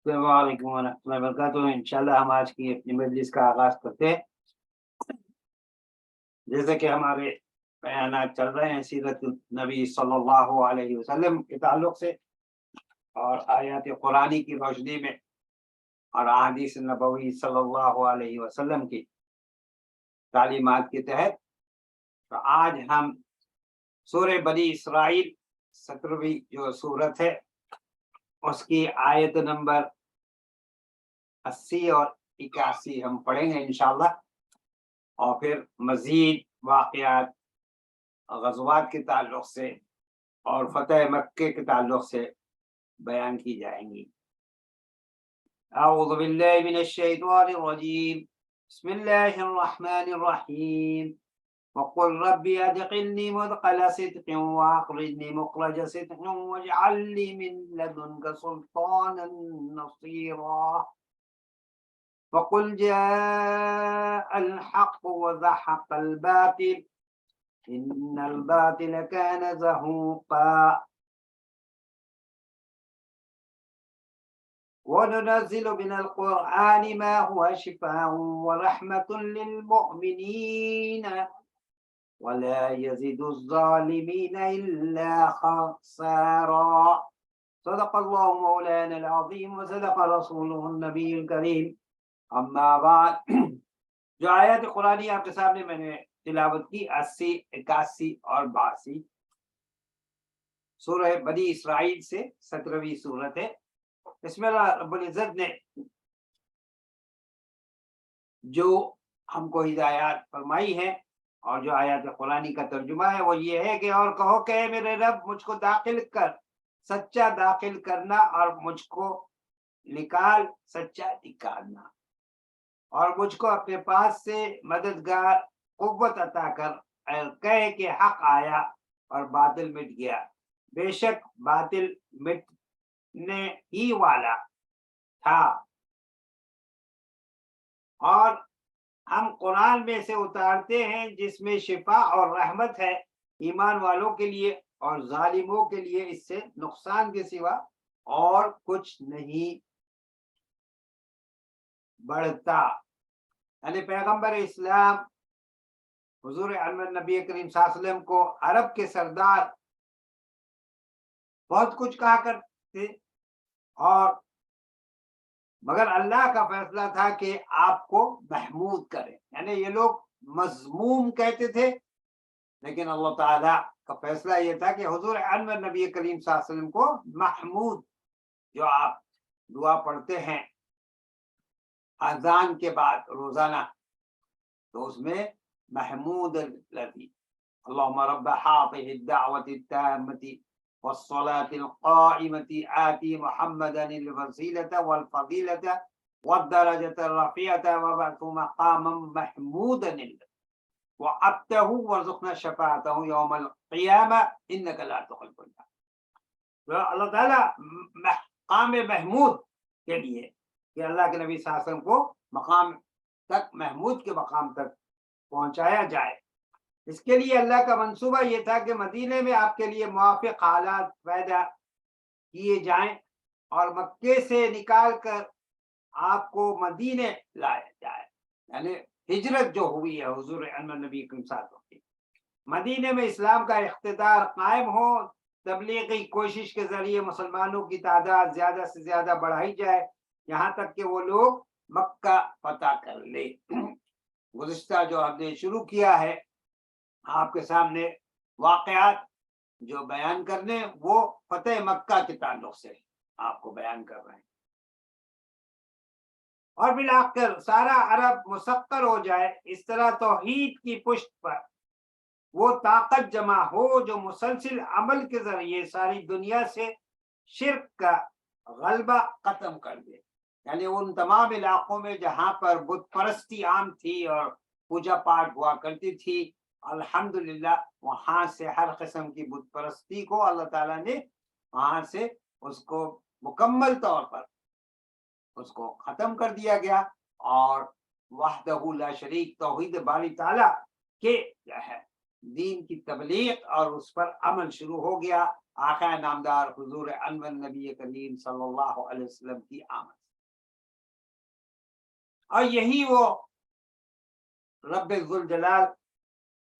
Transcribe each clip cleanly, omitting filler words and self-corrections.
السلام علیکم ورحمۃ اللہ وبرکاتہ۔ انشاءاللہ ہم آج کی اپنی مجلس کا آغاز کرتے ہیں۔ جیسے کہ ہمارے بیانات چل رہے ہیں سیرت نبی صلی اللہ علیہ وسلم کے تعلق سے اور آیات قرآنی کی روشنی میں اور احادیث نبوی صلی اللہ علیہ وسلم کی تعلیمات کے تحت، تو آج ہم سورہ بنی اسرائیل 17ویں جو سورت ہے اس کی آیت نمبر 80 اور 81 ہم پڑھیں گے انشاءاللہ، اور پھر مزید واقعات غزوات کے تعلق سے اور فتح مکہ کے تعلق سے بیان کی جائیں گی۔ اعوذ باللہ من الشیطان الرجیم، بسم اللہ الرحمن الرحیم، وقل ربی ادخلنی مدخل صدق واخرجنی مخرج صدق واجعل لی من لدنک سلطانا نصیرا، وقل جاء الحق وزحق الباطل إن الباطل كان زهوقا، وننزل من القرآن ما هو شفاء ورحمة للمؤمنين ولا يزيد الظالمين إلا خسارا، صدق الله مولانا العظيم وصدق رسوله النبي الكريم۔ اما بعد، جو آیات قرآنی آپ کے سامنے میں نے تلاوت کی 80، 81 اور 82 سورہ بنی اسرائیل سے 17ویں سورت ہے۔ اس میں اللہ رب العزت نے جو ہم کو ہدایات فرمائی ہے اور جو آیات قرآنی کا ترجمہ ہے وہ یہ ہے کہ اور کہو کہ اے میرے رب مجھ کو داخل کر، سچا داخل کرنا، اور مجھ کو نکال، سچا نکالنا، اور مجھ کو اپنے پاس سے مددگار قوت عطا کر، کہے کہ حق آیا اور باطل مٹ گیا، بے شک باطل مٹنے ہی والا تھا۔ اور ہم قرآن میں سے اتارتے ہیں جس میں شفا اور رحمت ہے ایمان والوں کے لیے، اور ظالموں کے لیے اس سے نقصان کے سوا اور کچھ نہیں بڑھتا۔ یعنی پیغمبر اسلام حضور احمد نبی کریم صلی اللہ علیہ وسلم کو عرب کے سردار بہت کچھ کہا کرتے، اور مگر اللہ کا فیصلہ تھا کہ آپ کو محمود کرے، یعنی یہ لوگ مذموم کہتے تھے، لیکن اللہ تعالیٰ کا فیصلہ یہ تھا کہ حضور احمد نبی کریم صلی اللہ علیہ وسلم کو محمود، جو آپ دعا پڑھتے ہیں اذان کے بعد روزانہ، تو اس میں محمود الذی اللهم رب هذه الدعوة التامة والصلاة القائمة آتي محمدا الوسيلة والفضيلة والدرجة الرفيعة وابعثه مقاما محمودا وعدته وارزقنا شفاعته يوم القيامة إنك لا تخلف الميعاد۔ اللہ تعالیٰ مقام محمود کے لیے کہ اللہ کے نبی صلی اللہ علیہ وسلم کو مقام تک، محمود کے مقام تک پہنچایا جائے، اس کے لیے اللہ کا منصوبہ یہ تھا کہ مدینے میں آپ کے لیے موافق حالات پیدا کیے جائیں اور مکے سے نکال کر آپ کو مدینے لایا جائے، یعنی ہجرت جو ہوئی ہے حضور احمد نبی کریم صلی اللہ علیہ وسلم کی، مدینے میں اسلام کا اقتدار قائم ہو، تبلیغی کوشش کے ذریعے مسلمانوں کی تعداد زیادہ سے زیادہ بڑھائی جائے، یہاں تک کہ وہ لوگ مکہ فتح کر لے۔ گزشتہ جو ہم نے شروع کیا ہے آپ کے سامنے واقعات جو بیان کرنے، وہ فتح مکہ کے تعلق سے آپ کو بیان کر رہے ہیں، اور بالآخر سارا عرب مسخر ہو جائے، اس طرح توحید کی پشت پر وہ طاقت جمع ہو جو مسلسل عمل کے ذریعے ساری دنیا سے شرک کا غلبہ ختم کر دے، یعنی ان تمام علاقوں میں جہاں پر بت پرستی عام تھی اور پوجا پاٹ ہوا کرتی تھی، الحمدللہ وہاں سے ہر قسم کی بت پرستی کو اللہ تعالیٰ نے وہاں سے اس کو مکمل طور پر اس کو ختم کر دیا گیا، اور وحدہ لا شریک توحید باری تعالیٰ کے جو ہے دین کی تبلیغ اور اس پر عمل شروع ہو گیا، آقا نامدار حضور انور نبی کریم صلی اللہ علیہ وسلم کی آمد. اور یہی وہ رب ذوالجلال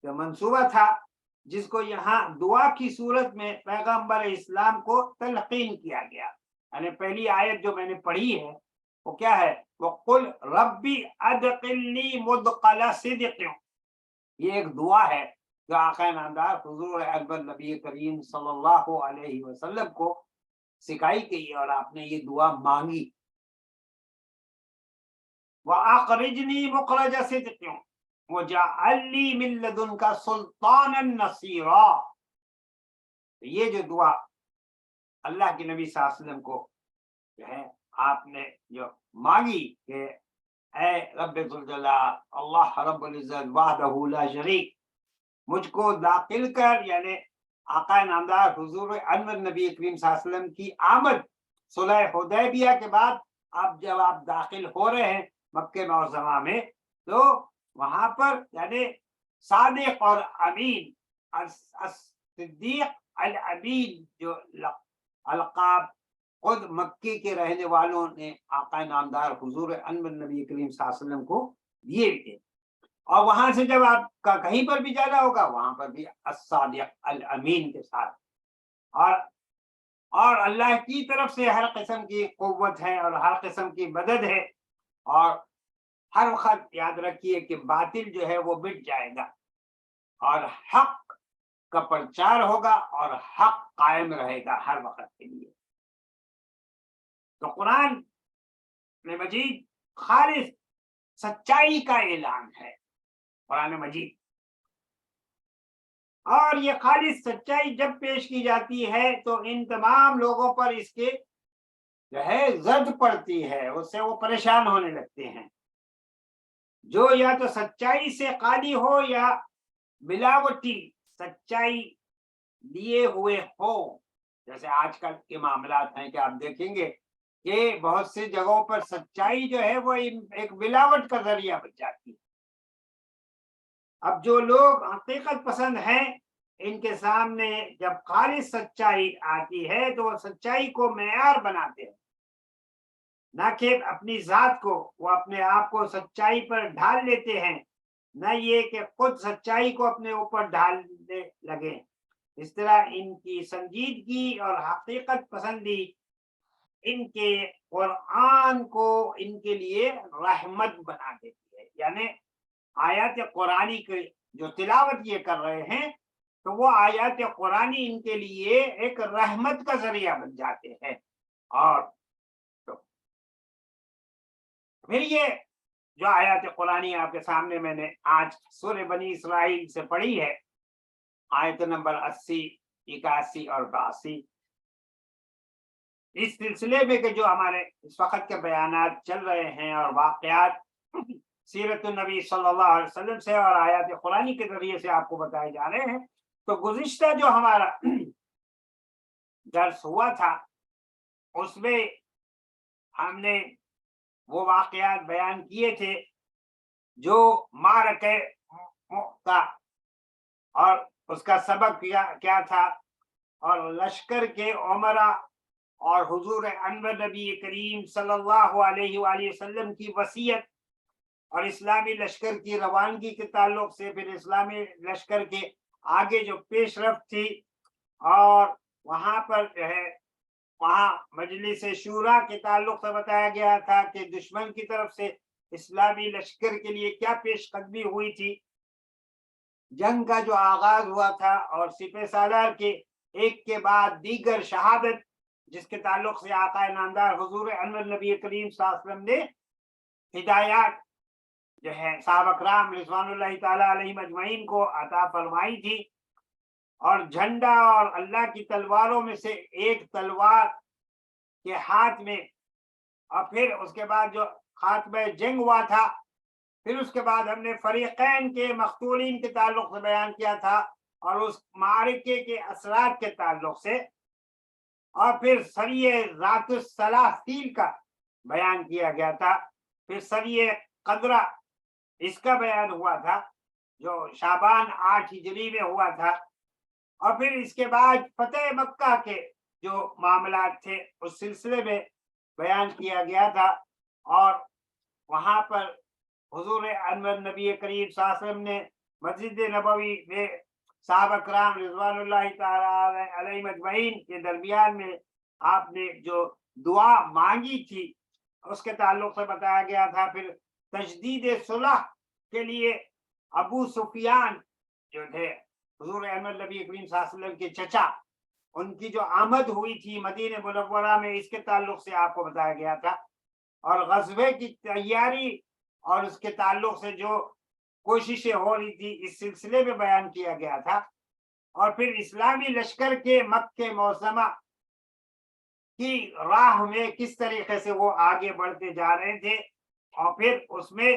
کا منصوبہ تھا جس کو یہاں دعا کی صورت میں پیغمبر اسلام کو تلقین کیا گیا. یعنی پہلی آیت جو میں نے پڑھی ہے وہ کیا ہے؟ وَقُلْ رَبِّ أَدْخِلْنِي مُدْخَلَ صِدْقٍ. یہ ایک دعا ہے جو آقا نامدار حضور اکبر نبی کریم صلی اللہ علیہ وسلم کو سکھائی گئی اور آپ نے یہ دعا مانگی. وَأَخْرِجْنِي مُخْرَجَ صِدْقٍ وَاجْعَلْ لِي مِن لَّدُنْكَ سُلْطَانًا نَصِيرًا. یہ جو دعا اللہ کے نبی صلی اللہ علیہ وسلم کو جو ہے آپ نے جو مانگی کہ اے رب ذوالجلال اللہ رب العزت وحدہ لا شریک، مجھ کو داخل کر، یعنی آقا نامدار حضور انور نبی کریم صلی اللہ علیہ وسلم کی آمد صلح حدیبیہ کے بعد جب آپ داخل ہو رہے ہیں مکہ معظمہ میں، تو وہاں پر یعنی صادق اور امین، صدیق الامین جو القاب خود مکی کے رہنے والوں نے آقا نامدار حضور انور نبی کریم صلی اللہ علیہ وسلم کو دیے تھے. اور وہاں سے جب آپ کا کہیں پر بھی جانا ہوگا وہاں پر بھی الصادق الامین کے ساتھ. اور اللہ کی طرف سے ہر قسم کی قوت ہے اور ہر قسم کی مدد ہے. اور ہر وقت یاد رکھیے کہ باطل جو ہے وہ مٹ جائے گا اور حق کا پرچار ہوگا اور حق قائم رہے گا ہر وقت کے لیے. تو قرآن میں مجید خالص سچائی کا اعلان ہے، قرآن مجید. اور یہ خالص سچائی جب پیش کی جاتی ہے تو ان تمام لوگوں پر اس کے جو ہے زد پڑتی ہے، اس سے وہ پریشان ہونے لگتے ہیں، جو یا تو سچائی سے خالی ہو یا ملاوٹی سچائی لیے ہوئے ہو. جیسے آج کل کے معاملات ہیں کہ آپ دیکھیں گے کہ بہت سی جگہوں پر سچائی جو ہے وہ ایک ملاوٹ کا ذریعہ بن جاتی ہے. اب جو لوگ حقیقت پسند ہیں ان کے سامنے جب خالص سچائی آتی ہے تو وہ سچائی کو معیار بناتے ہیں، نہ کہ اپنی ذات کو وہ اپنے آپ کو سچائی پر ڈھال لیتے ہیں، نہ یہ کہ خود سچائی کو اپنے اوپر ڈھالنے لگے. اس طرح ان کی سنجیدگی اور حقیقت پسندی ان کے قرآن کو ان کے لیے رحمت بنا دیتی ہے. یعنی آیات قرآنی کی جو تلاوت یہ کر رہے ہیں تو وہ آیات قرآنی ان کے لیے ایک رحمت کا ذریعہ بن جاتے ہیں. اور پھر یہ جو آیات قرآنی آپ کے سامنے میں نے آج سورہ بنی اسرائیل سے پڑھی ہے، آیت نمبر 80، 81 اور 82، اس سلسلے میں کہ جو ہمارے اس وقت کے بیانات چل رہے ہیں اور واقعات سیرت النبی صلی اللہ علیہ وسلم سے اور آیات قرآنی کے ذریعے سے آپ کو بتائے جا رہے ہیں، تو گزشتہ جو ہمارا درس ہوا تھا اس میں ہم نے وہ واقعات بیان کیے تھے جو معرکہ مؤتہ اور اس کا سبب کیا تھا، اور لشکر کے عمرہ اور حضور انور نبی کریم صلی اللہ علیہ وآلہ وسلم کی وصیت اور اسلامی لشکر کی روانگی کے تعلق سے، پھر اسلامی لشکر کے آگے جو پیش رفت تھی، اور وہاں پر جو ہے وہاں مجلس شورا کے تعلق سے بتایا گیا تھا کہ دشمن کی طرف سے اسلامی لشکر کے لیے کیا پیش قدمی ہوئی تھی. جنگ کا جو آغاز ہوا تھا اور سپہ سالار کے ایک کے بعد دیگر شہادت جس کے تعلق سے آقا نامدار حضور انور نبی کریم صلی اللہ علیہ وسلم نے ہدایات جو ہے صحابہ کرام رضوان اللہ تعالی علیہم اجمعین کو عطا فرمائی تھی. اور جھنڈا اور اللہ کی تلواروں میں سے ایک تلوار کے ہاتھ میں، اور پھر اس کے بعد جو خاتمہ جنگ ہوا تھا، پھر اس کے بعد ہم نے فریقین کے مقتولین کے تعلق سے بیان کیا تھا اور اس معرکے کے اثرات کے تعلق سے، اور پھر سریہ ذات السلاسل کا بیان کیا گیا تھا، پھر سریہ قدرہ اس کا بیان ہوا تھا جو شعبان 8 ہجری میں ہوا تھا، اور پھر اس کے بعد فتح مکہ کے جو معاملات تھے اس سلسلے میں بیان کیا گیا تھا، اور وہاں پر حضور انور نبی کریم صلی اللہ علیہ وسلم نے مسجد نبوی میں صحابہ کرام رضوان اللہ تعالی علیہم اجمعین کے درمیان میں آپ نے جو دعا مانگی تھی اس کے تعلق سے بتایا گیا تھا۔ پھر تجدید صلح کے لیے ابو سفیان جو تھے حضور احمد نبی کریم صلی اللہ علیہ وسلم کے چچا، ان کی جو آمد ہوئی تھی مدینہ منورہ میں، اس کے تعلق سے آپ کو بتایا گیا تھا، اور غزوے کی تیاری اور اس کے تعلق سے جو کوششیں ہو رہی تھی اس سلسلے میں بیان کیا گیا تھا، اور پھر اسلامی لشکر کے مکہ معظمہ کی راہ میں کس طریقے سے وہ آگے بڑھتے جا رہے تھے، اور پھر اس میں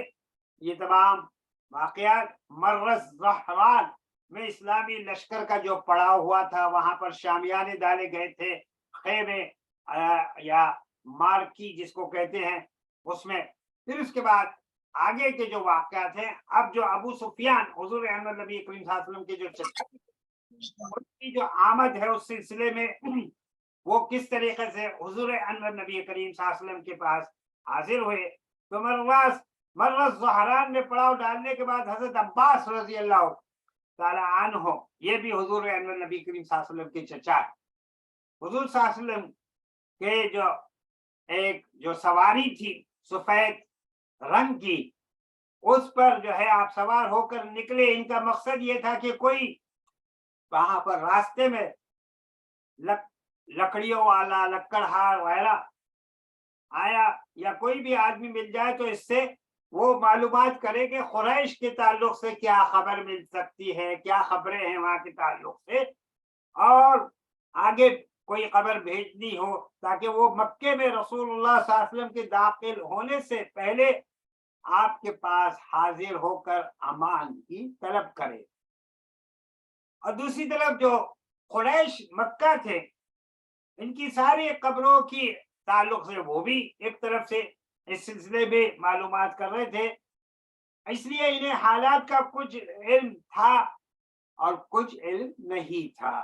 یہ تمام واقعات مرز زہران میں اسلامی لشکر کا جو پڑاؤ ہوا تھا، وہاں پر شامیانے ڈالے گئے تھے، خیمے یا مارکی جس کو کہتے ہیں اس میں۔ پھر اس کے بعد آگے کے جو واقعات ہیں، اب جو ابو سفیان حضور احمد نبی کریم صلی اللہ علیہ وسلم کے جو چچا ان کی جو آمد ہے اس سلسلے میں وہ کس طریقے سے حضور انور نبی کریم صلی اللہ علیہ وسلم کے پاس حاضر ہوئے، تو مرز زہران میں پڑاؤ ڈالنے کے بعد حضرت عباس رضی اللہ تعالی عنہ، یہ بھی حضور انور نبی کریم صلی اللہ علیہ وسلم کے چچا ہے۔ حضور صلی اللہ علیہ وسلم کے جو ایک جو سواری تھی سفید رنگ کی، اس پر جو ہے آپ سوار ہو کر نکلے۔ ان کا مقصد یہ تھا کہ کوئی وہاں پر راستے میں لکڑیوں والا لکڑہار والا آیا یا کوئی بھی آدمی مل جائے تو اس سے وہ معلومات کرے کہ قریش کے تعلق سے کیا خبر مل سکتی ہے، کیا خبریں ہیں وہاں کے تعلق سے، اور آگے کوئی خبر بھیجنی ہو تاکہ وہ مکے میں رسول اللہ صلی اللہ علیہ وسلم کے داخل ہونے سے پہلے آپ کے پاس حاضر ہو کر امان کی طلب کرے۔ اور دوسری طرف جو قریش مکہ تھے، ان کی ساری قبروں کی تعلق سے وہ بھی ایک طرف سے اس سلسلے میں معلومات کر رہے تھے، اس لیے انہیں حالات کا کچھ علم تھا اور کچھ علم نہیں تھا۔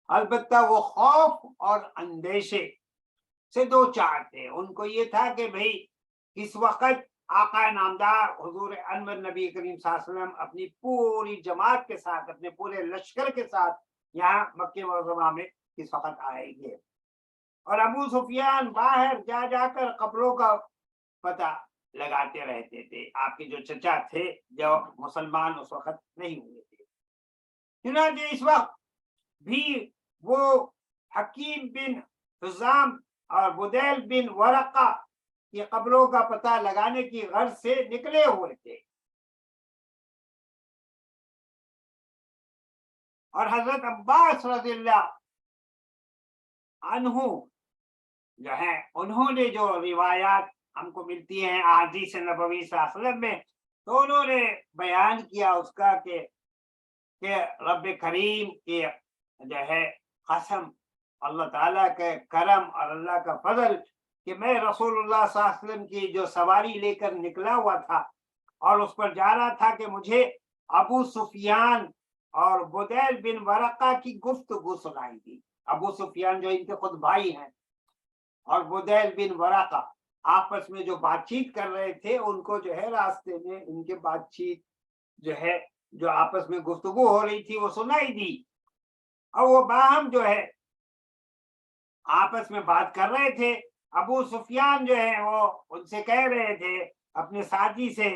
البتہ وہ خوف اور اندیشے سے دو چار تھے۔ ان کو یہ تھا کہ بھئی کس وقت آقا نامدار حضور انور نبی کریم صلی اللہ علیہ وسلم اپنی پوری جماعت کے ساتھ، اپنے پورے لشکر کے ساتھ یہاں مکہ معظمہ میں کس وقت آئیں گے، اور ابو سفیان باہر جا جا کر قبروں کا پتہ لگاتے رہتے تھے۔ آپ کے جو چچا تھے جو مسلمان اس وقت نہیں ہوئے تھے، چنانچہ اس وقت بھی وہ حکیم بن حزام اور بدیل بن ورقہ کی قبروں کا پتہ لگانے کی غرض سے نکلے ہوئے تھے، اور حضرت عباس رضی اللہ عنہ جو ہے انہوں نے جو روایات ہم کو ملتی ہیں احادیث نبوی صلی اللہ علیہ وسلم میں، تو انہوں نے بیان کیا اس کا کہ رب کریم کے جو ہے قسم، اللہ تعالیٰ کے کرم اور اللہ کا فضل کہ میں رسول اللہ صلی اللہ علیہ وسلم کی جو سواری لے کر نکلا ہوا تھا اور اس پر جا رہا تھا کہ مجھے ابو سفیان اور بدیل بن ورقہ کی گفتگو سنائی دی۔ ابو سفیان جو ان کے خود بھائی ہیں اور بدیل بن ورقہ آپس میں جو بات چیت کر رہے تھے، ان کو جو ہے راستے میں ان کے بات چیت جو ہے جو آپس میں گفتگو ہو رہی تھی وہ سنائی دی، اور وہ باہم جو ہے آپس میں بات کر رہے تھے۔ ابو سفیان جو ہے وہ ان سے کہہ رہے تھے اپنے ساتھی سے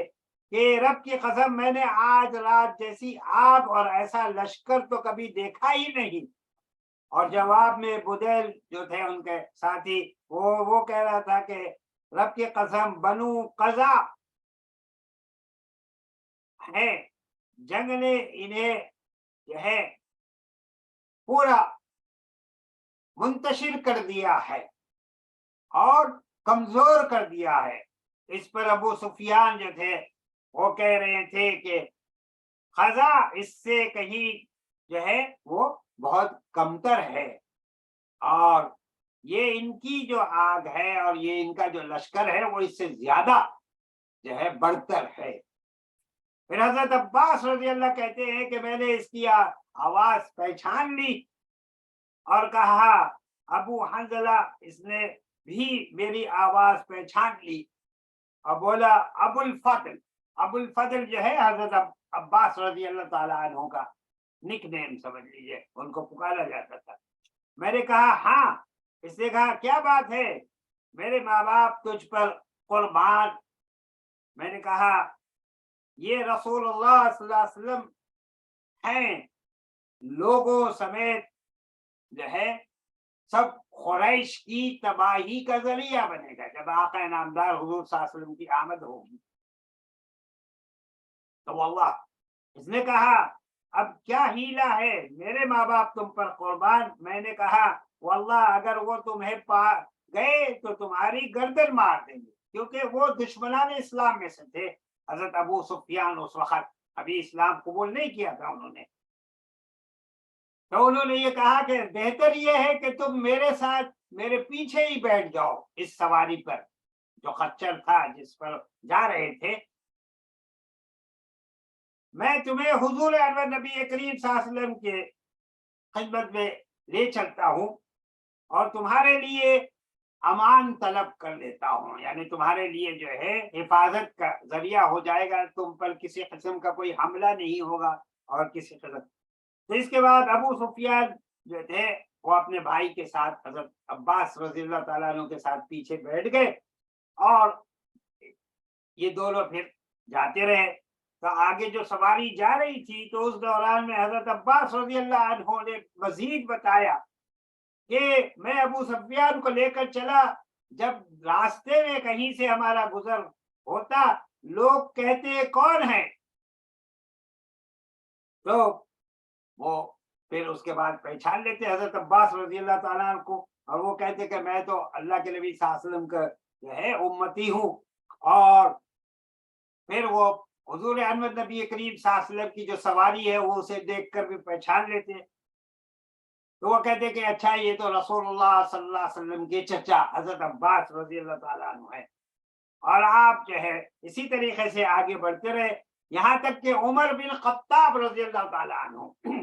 کہ رب کی قسم میں نے آج رات جیسی آگ اور ایسا لشکر تو کبھی دیکھا ہی نہیں، اور جواب میں بدیل جو تھے ان کے ساتھی وہ کہہ رہا تھا کہ رب کی قسم بنو قزا ہے، جنگ نے انہیں جو ہے پورا منتشر کر دیا ہے اور کمزور کر دیا ہے۔ اس پر ابو سفیان جو تھے وہ کہہ رہے تھے کہ قزا اس سے کہیں جو ہے وہ بہت کمتر ہے، اور یہ ان کی جو آگ ہے اور یہ ان کا جو لشکر ہے وہ اس سے زیادہ جو ہے بڑھتر ہے۔ پھر حضرت عباس رضی اللہ کہتے ہیں کہ میں نے اس کی آواز پہچان لی اور کہا ابو حنظلہ اس نے بھی میری آواز پہچان لی، اور بولا ابو الفضل۔ ابو الفضل جو ہے حضرت عباس رضی اللہ تعالیٰ عنہ کا نک نیم سمجھ لیجیے، ان کو پکارا جاتا تھا۔ میں نے کہا ہاں۔ اس نے کہا کیا بات ہے؟ میرے ماں باپ تجھ پر قربان۔ میں نے کہا یہ رسول اللہ صلی اللہ علیہ وسلم ہیں، لوگوں سمیت جو ہے سب قریش کی تباہی کا ذریعہ بنے گا جب آقا نامدار حضور صلی اللہ علیہ وسلم کی آمد ہوگی۔ تو واللہ اس نے کہا اب کیا ہیلا ہے، میرے ماں باپ تم پر قربان۔ میں نے کہا واللہ اگر وہ تمہیں پا گئے تو تمہاری گردن مار دیں گے، کیونکہ وہ دشمنان اسلام میں سے تھے۔ حضرت ابو سفیان اس وقت ابھی اسلام قبول نہیں کیا تھا انہوں نے، تو انہوں نے یہ کہا کہ بہتر یہ ہے کہ تم میرے ساتھ میرے پیچھے ہی بیٹھ جاؤ اس سواری پر جو خچر تھا جس پر جا رہے تھے، میں تمہیں حضور انور نبی کریم صلی اللہ علیہ وسلم کے خدمت میں لے چلتا ہوں اور تمہارے لیے امان طلب کر لیتا ہوں، یعنی تمہارے لیے جو ہے حفاظت کا ذریعہ ہو جائے گا، تم پر کسی قسم کا کوئی حملہ نہیں ہوگا اور کسی قسم۔ تو اس کے بعد ابو سفیان جو تھے وہ اپنے بھائی کے ساتھ حضرت عباس رضی اللہ تعالیٰ عنہ کے ساتھ پیچھے بیٹھ گئے اور یہ دونوں پھر جاتے رہے۔ تو آگے جو سواری جا رہی تھی تو اس دوران میں حضرت عباس رضی اللہ عنہ نے مزید بتایا کہ میں ابو سفیان کو لے کر چلا، جب راستے میں کہیں سے ہمارا گزر ہوتا لوگ کہتے کون ہے، تو وہ پھر اس کے بعد پہچان لیتے حضرت عباس رضی اللہ تعالیٰ عنہ کو، اور وہ کہتے کہ میں تو اللہ کے نبی صلی اللہ علیہ وسلم کا جو ہے امتی ہوں، اور پھر وہ حضور احمد نبی کریم صلی اللہ علیہ وسلم کی جو سواری ہے وہ اسے دیکھ کر بھی پہچان لیتے، تو وہ کہتے کہ اچھا یہ تو رسول اللہ صلی اللہ علیہ وسلم کے چچا حضرت عباس رضی اللہ تعالیٰ عنہ ہے۔ اور آپ جو ہے اسی طریقے سے آگے بڑھتے رہے یہاں تک کہ عمر بن خطاب رضی اللہ تعالیٰ عنہ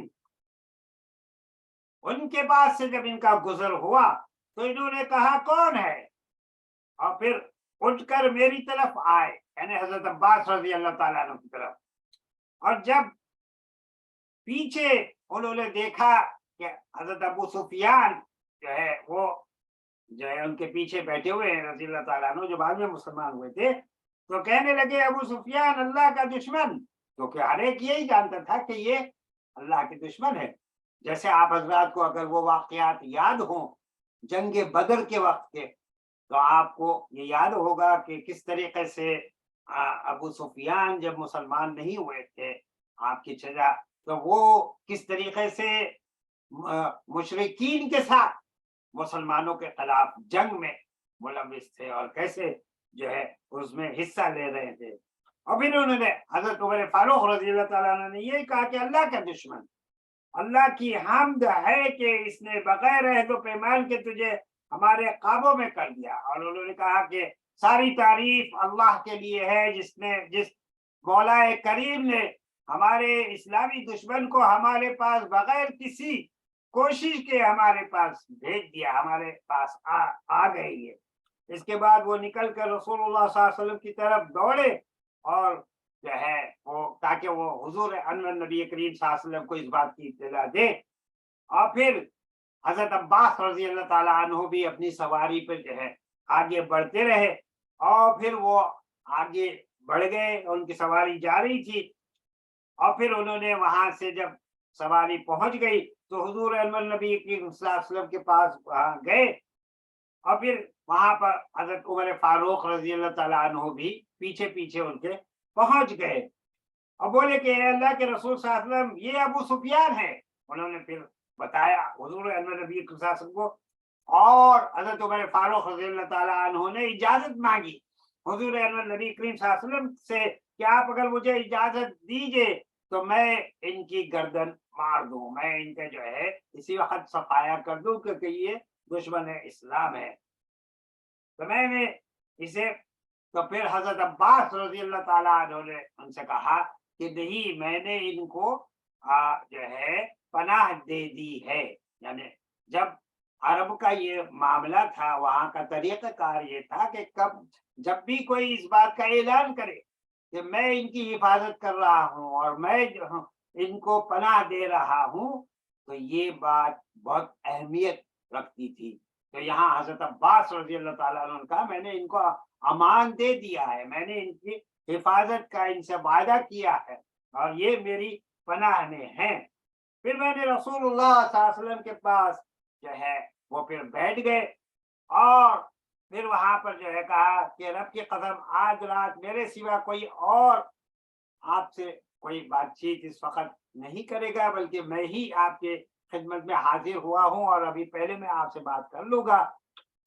ان کے پاس سے جب ان کا گزر ہوا تو انہوں نے کہا کون ہے، اور پھر اٹھ کر میری طرف آئے، یعنی حضرت عباس رضی اللہ تعالیٰ عنہ کی طرف، اور جب پیچھے انہوں نے دیکھا کہ حضرت ابو سفیان جو ہے وہ جو ہے ان کے پیچھے بیٹھے ہوئے ہیں رضی اللہ تعالیٰ عنہ، جو بعد میں مسلمان ہوئے تھے، تو کہنے لگے ابو سفیان اللہ کا دشمن، کیونکہ ہر ایک یہی جانتا تھا کہ یہ اللہ کے دشمن ہے۔ جیسے آپ حضرات کو اگر وہ واقعات یاد ہوں جنگ بدر کے وقت کے، تو آپ کو یہ یاد ہوگا کہ کس طریقے سے ابو سفیان جب مسلمان نہیں ہوئے تھے آپ کی چچا، تو وہ کس طریقے سے مشرکین کے ساتھ مسلمانوں کے خلاف جنگ میں ملوث تھے اور کیسے جو ہے اس میں حصہ لے رہے تھے۔ اور پھر انہوں نے حضرت عمر فاروق رضی اللہ تعالیٰ عنہ نے یہ کہا کہ اللہ کا دشمن، اللہ کی حمد ہے کہ اس نے بغیر عہد و پیمان کے تجھے ہمارے قابو میں کر دیا۔ اور انہوں نے کہا کہ ساری تعریف اللہ کے لیے ہے جس مولا کریم نے ہمارے اسلامی دشمن کو ہمارے پاس بغیر کسی کوشش کے ہمارے پاس بھیج دیا، ہمارے پاس آ گئی ہے۔ اس کے بعد وہ نکل کر رسول اللہ صلی اللہ علیہ وسلم کی طرف دوڑے اور جو ہے وہ تاکہ وہ حضور انور نبی کریم صلی اللہ علیہ وسلم کو اس بات کی اطلاع دے، اور پھر حضرت عباس رضی اللہ تعالیٰ عنہ بھی اپنی سواری پہ جو ہے آگے بڑھتے رہے، اور پھر وہ آگے بڑھ گئے، ان کی سواری جا رہی تھی، اور پھر انہوں نے وہاں سے جب سواری پہنچ گئی تو حضور انور نبی کریم صلی اللہ علیہ وسلم کے پاس وہاں گئے، اور پھر وہاں پر حضرت عمر فاروق رضی اللہ تعالیٰ عنہ بھی پیچھے پیچھے ان کے پہنچ گئے اور بولے کہ اے اللہ کے رسول صلی اللہ علیہ وسلم یہ ابو سفیان ہے۔ انہوں نے پھر بتایا حضور انور نبی صلی اللہ علیہ وسلم کو، اور حضرت عمر فاروق رضی اللہ تعالیٰ عنہ نے اجازت مانگی حضور انور نبی کریم صلی اللہ علیہ وسلم سے کہ آپ اگر مجھے اجازت دیجئے تو میں ان کی گردن مار دوں، میں ان کا جو ہے اسی وقت صفایا کر دوں کیونکہ یہ دشمن اسلام ہے۔ تو میں نے اسے تو پھر حضرت عباس رضی اللہ تعالیٰ عنہ نے ان سے کہا کہ نہیں میں نے ان کو جو ہے پناہ دے دی ہے. یعنی جب عرب کا یہ معاملہ تھا، وہاں کا طریقہ کار یہ تھا کہ جب بھی کوئی اس بات کا اعلان کرے کہ میں ان کی حفاظت کر رہا ہوں اور میں جو ہوں ان کو پناہ دے رہا ہوں، تو یہ بات بہت اہمیت رکھتی تھی. تو یہاں حضرت عباس رضی اللہ تعالیٰ عنہ نے کہا میں نے ان کو امان دے دیا ہے، میں نے ان کی حفاظت کا ان سے وعدہ کیا ہے اور یہ میری پناہ میں ہیں. پھر میں نے رسول اللہ صلی اللہ علیہ وسلم کے پاس جو ہے وہ پھر بیٹھ گئے اور پھر وہاں پر جو ہے کہا کہ رب کی قسم آج رات میرے سوا کوئی اور آپ سے کوئی بات چیت اس وقت نہیں کرے گا، بلکہ میں ہی آپ کے خدمت میں حاضر ہوا ہوں اور ابھی پہلے میں آپ سے بات کر لوں گا.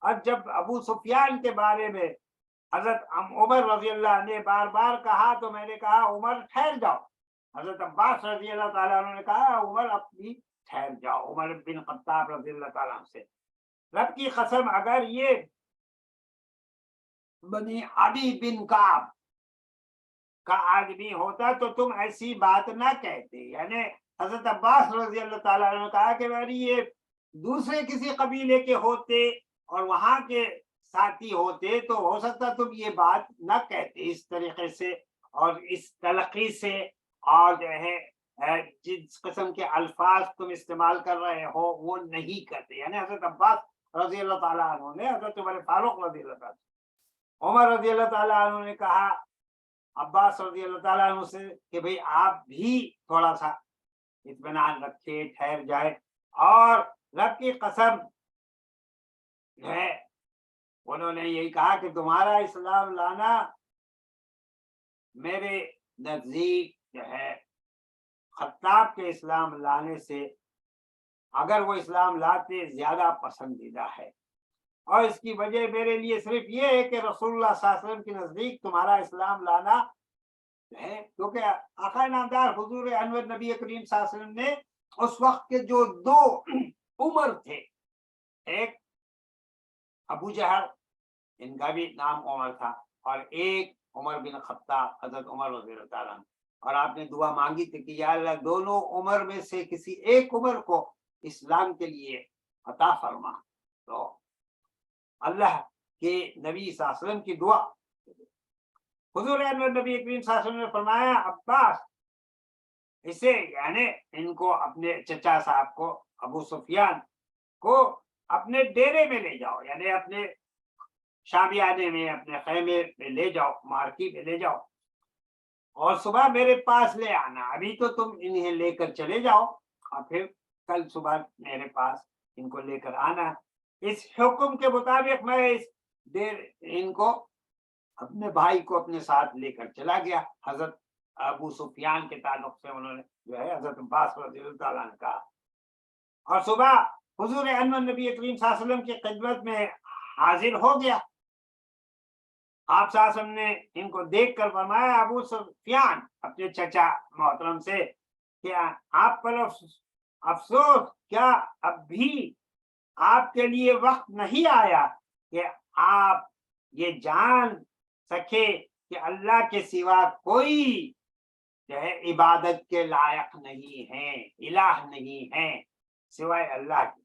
اور جب ابو سفیان کے بارے میں حضرت عمر رضی اللہ نے بار بار کہا تو میں نے کہا عمر ٹھہر جاؤ. حضرت عباس رضی اللہ تعالیٰ عنہ نے کہا عمر اپنی ٹھہر جاؤ. عمر بن خطاب رضی اللہ تعالیٰ عنہ سے رب کی قسم اگر یہ بنی عدی بن کعب کا آدمی ہوتا تو تم ایسی بات نہ کہتے. یعنی حضرت عباس رضی اللہ تعالیٰ عنہ نے کہا کہ یہ دوسرے کسی قبیلے کے ہوتے اور وہاں کے ساتھی ہوتے تو ہو سکتا تم یہ بات نہ کہتے اس طریقے سے اور اس تلقی سے، اور جو ہے جس قسم کے الفاظ تم استعمال کر رہے ہو وہ نہیں کرتے. یعنی حضرت عباس رضی اللہ تعالیٰ عنہ نے حضرت عمر فاروق رضی اللہ تعالیٰ عمر رضی اللہ تعالیٰ عنہ نے کہا عباس رضی اللہ تعالیٰ عنہ سے کہ بھئی آپ بھی تھوڑا سا اطمینان رکھے، ٹھہر جائے. اور رب کی قسم ہے انہوں نے یہی کہا کہ تمہارا اسلام لانا میرے نزدیک جو ہے خطاب کے اسلام لانے سے اگر وہ اسلام لاتے زیادہ پسندیدہ ہے. اور اس کی وجہ میرے لیے صرف یہ ہے کہ رسول اللہ صلی اللہ علیہ وسلم کے نزدیک تمہارا اسلام لانا ہے، کیونکہ آقا نامدار حضور انور نبی کریم صلی اللہ علیہ وسلم نے اس وقت کے جو دو عمر تھے، ایک ابو جہل ان کا بھی نام عمر تھا اور ایک عمر بن خطاب حضرت عمر رضی اللہ تعالیٰ عنہ، اور آپ نے دعا مانگی تھی کہ یا اللہ دونوں عمر میں سے کسی ایک عمر کو اسلام کے لیے عطا فرما. تو اللہ کے نبی صلی اللہ علیہ وسلم کی دعا حضور انور نبی کریم صلی اللہ علیہ وسلم نے فرمایا عباس اسے یعنی ان کو اپنے چچا صاحب کو ابو سفیان کو اپنے ڈیرے میں لے جاؤ، یعنی اپنے شامیانے میں اپنے خیمے میں لے جاؤ، مارکی میں لے جاؤ اور صبح میرے پاس لے آنا. ابھی تو تم انہیں لے کر چلے جاؤ اور پھر کل صبح میرے پاس ان کو لے کر آنا. اس حکم کے مطابق میں اس دیر ان کو اپنے بھائی کو اپنے ساتھ لے کر چلا گیا. حضرت ابو سفیان کے تعلق سے انہوں نے جو ہے حضرت عباس رضی اللہ تعالیٰ نے کہا اور صبح حضور انور نبی کریم صلی اللہ علیہ وسلم کی خدمت میں حاضر ہو گیا. آپ صلی اللہ علیہ وسلم نے ان کو دیکھ کر فرمایا ابو سفیان اپنے چچا محترم سے کہ آپ پر افسوس، کیا اب بھی آپ کے لیے وقت نہیں آیا کہ آپ یہ جان سکے کہ اللہ کے سوا کوئی جو ہے عبادت کے لائق نہیں ہے، الہ نہیں ہے سوائے اللہ کی.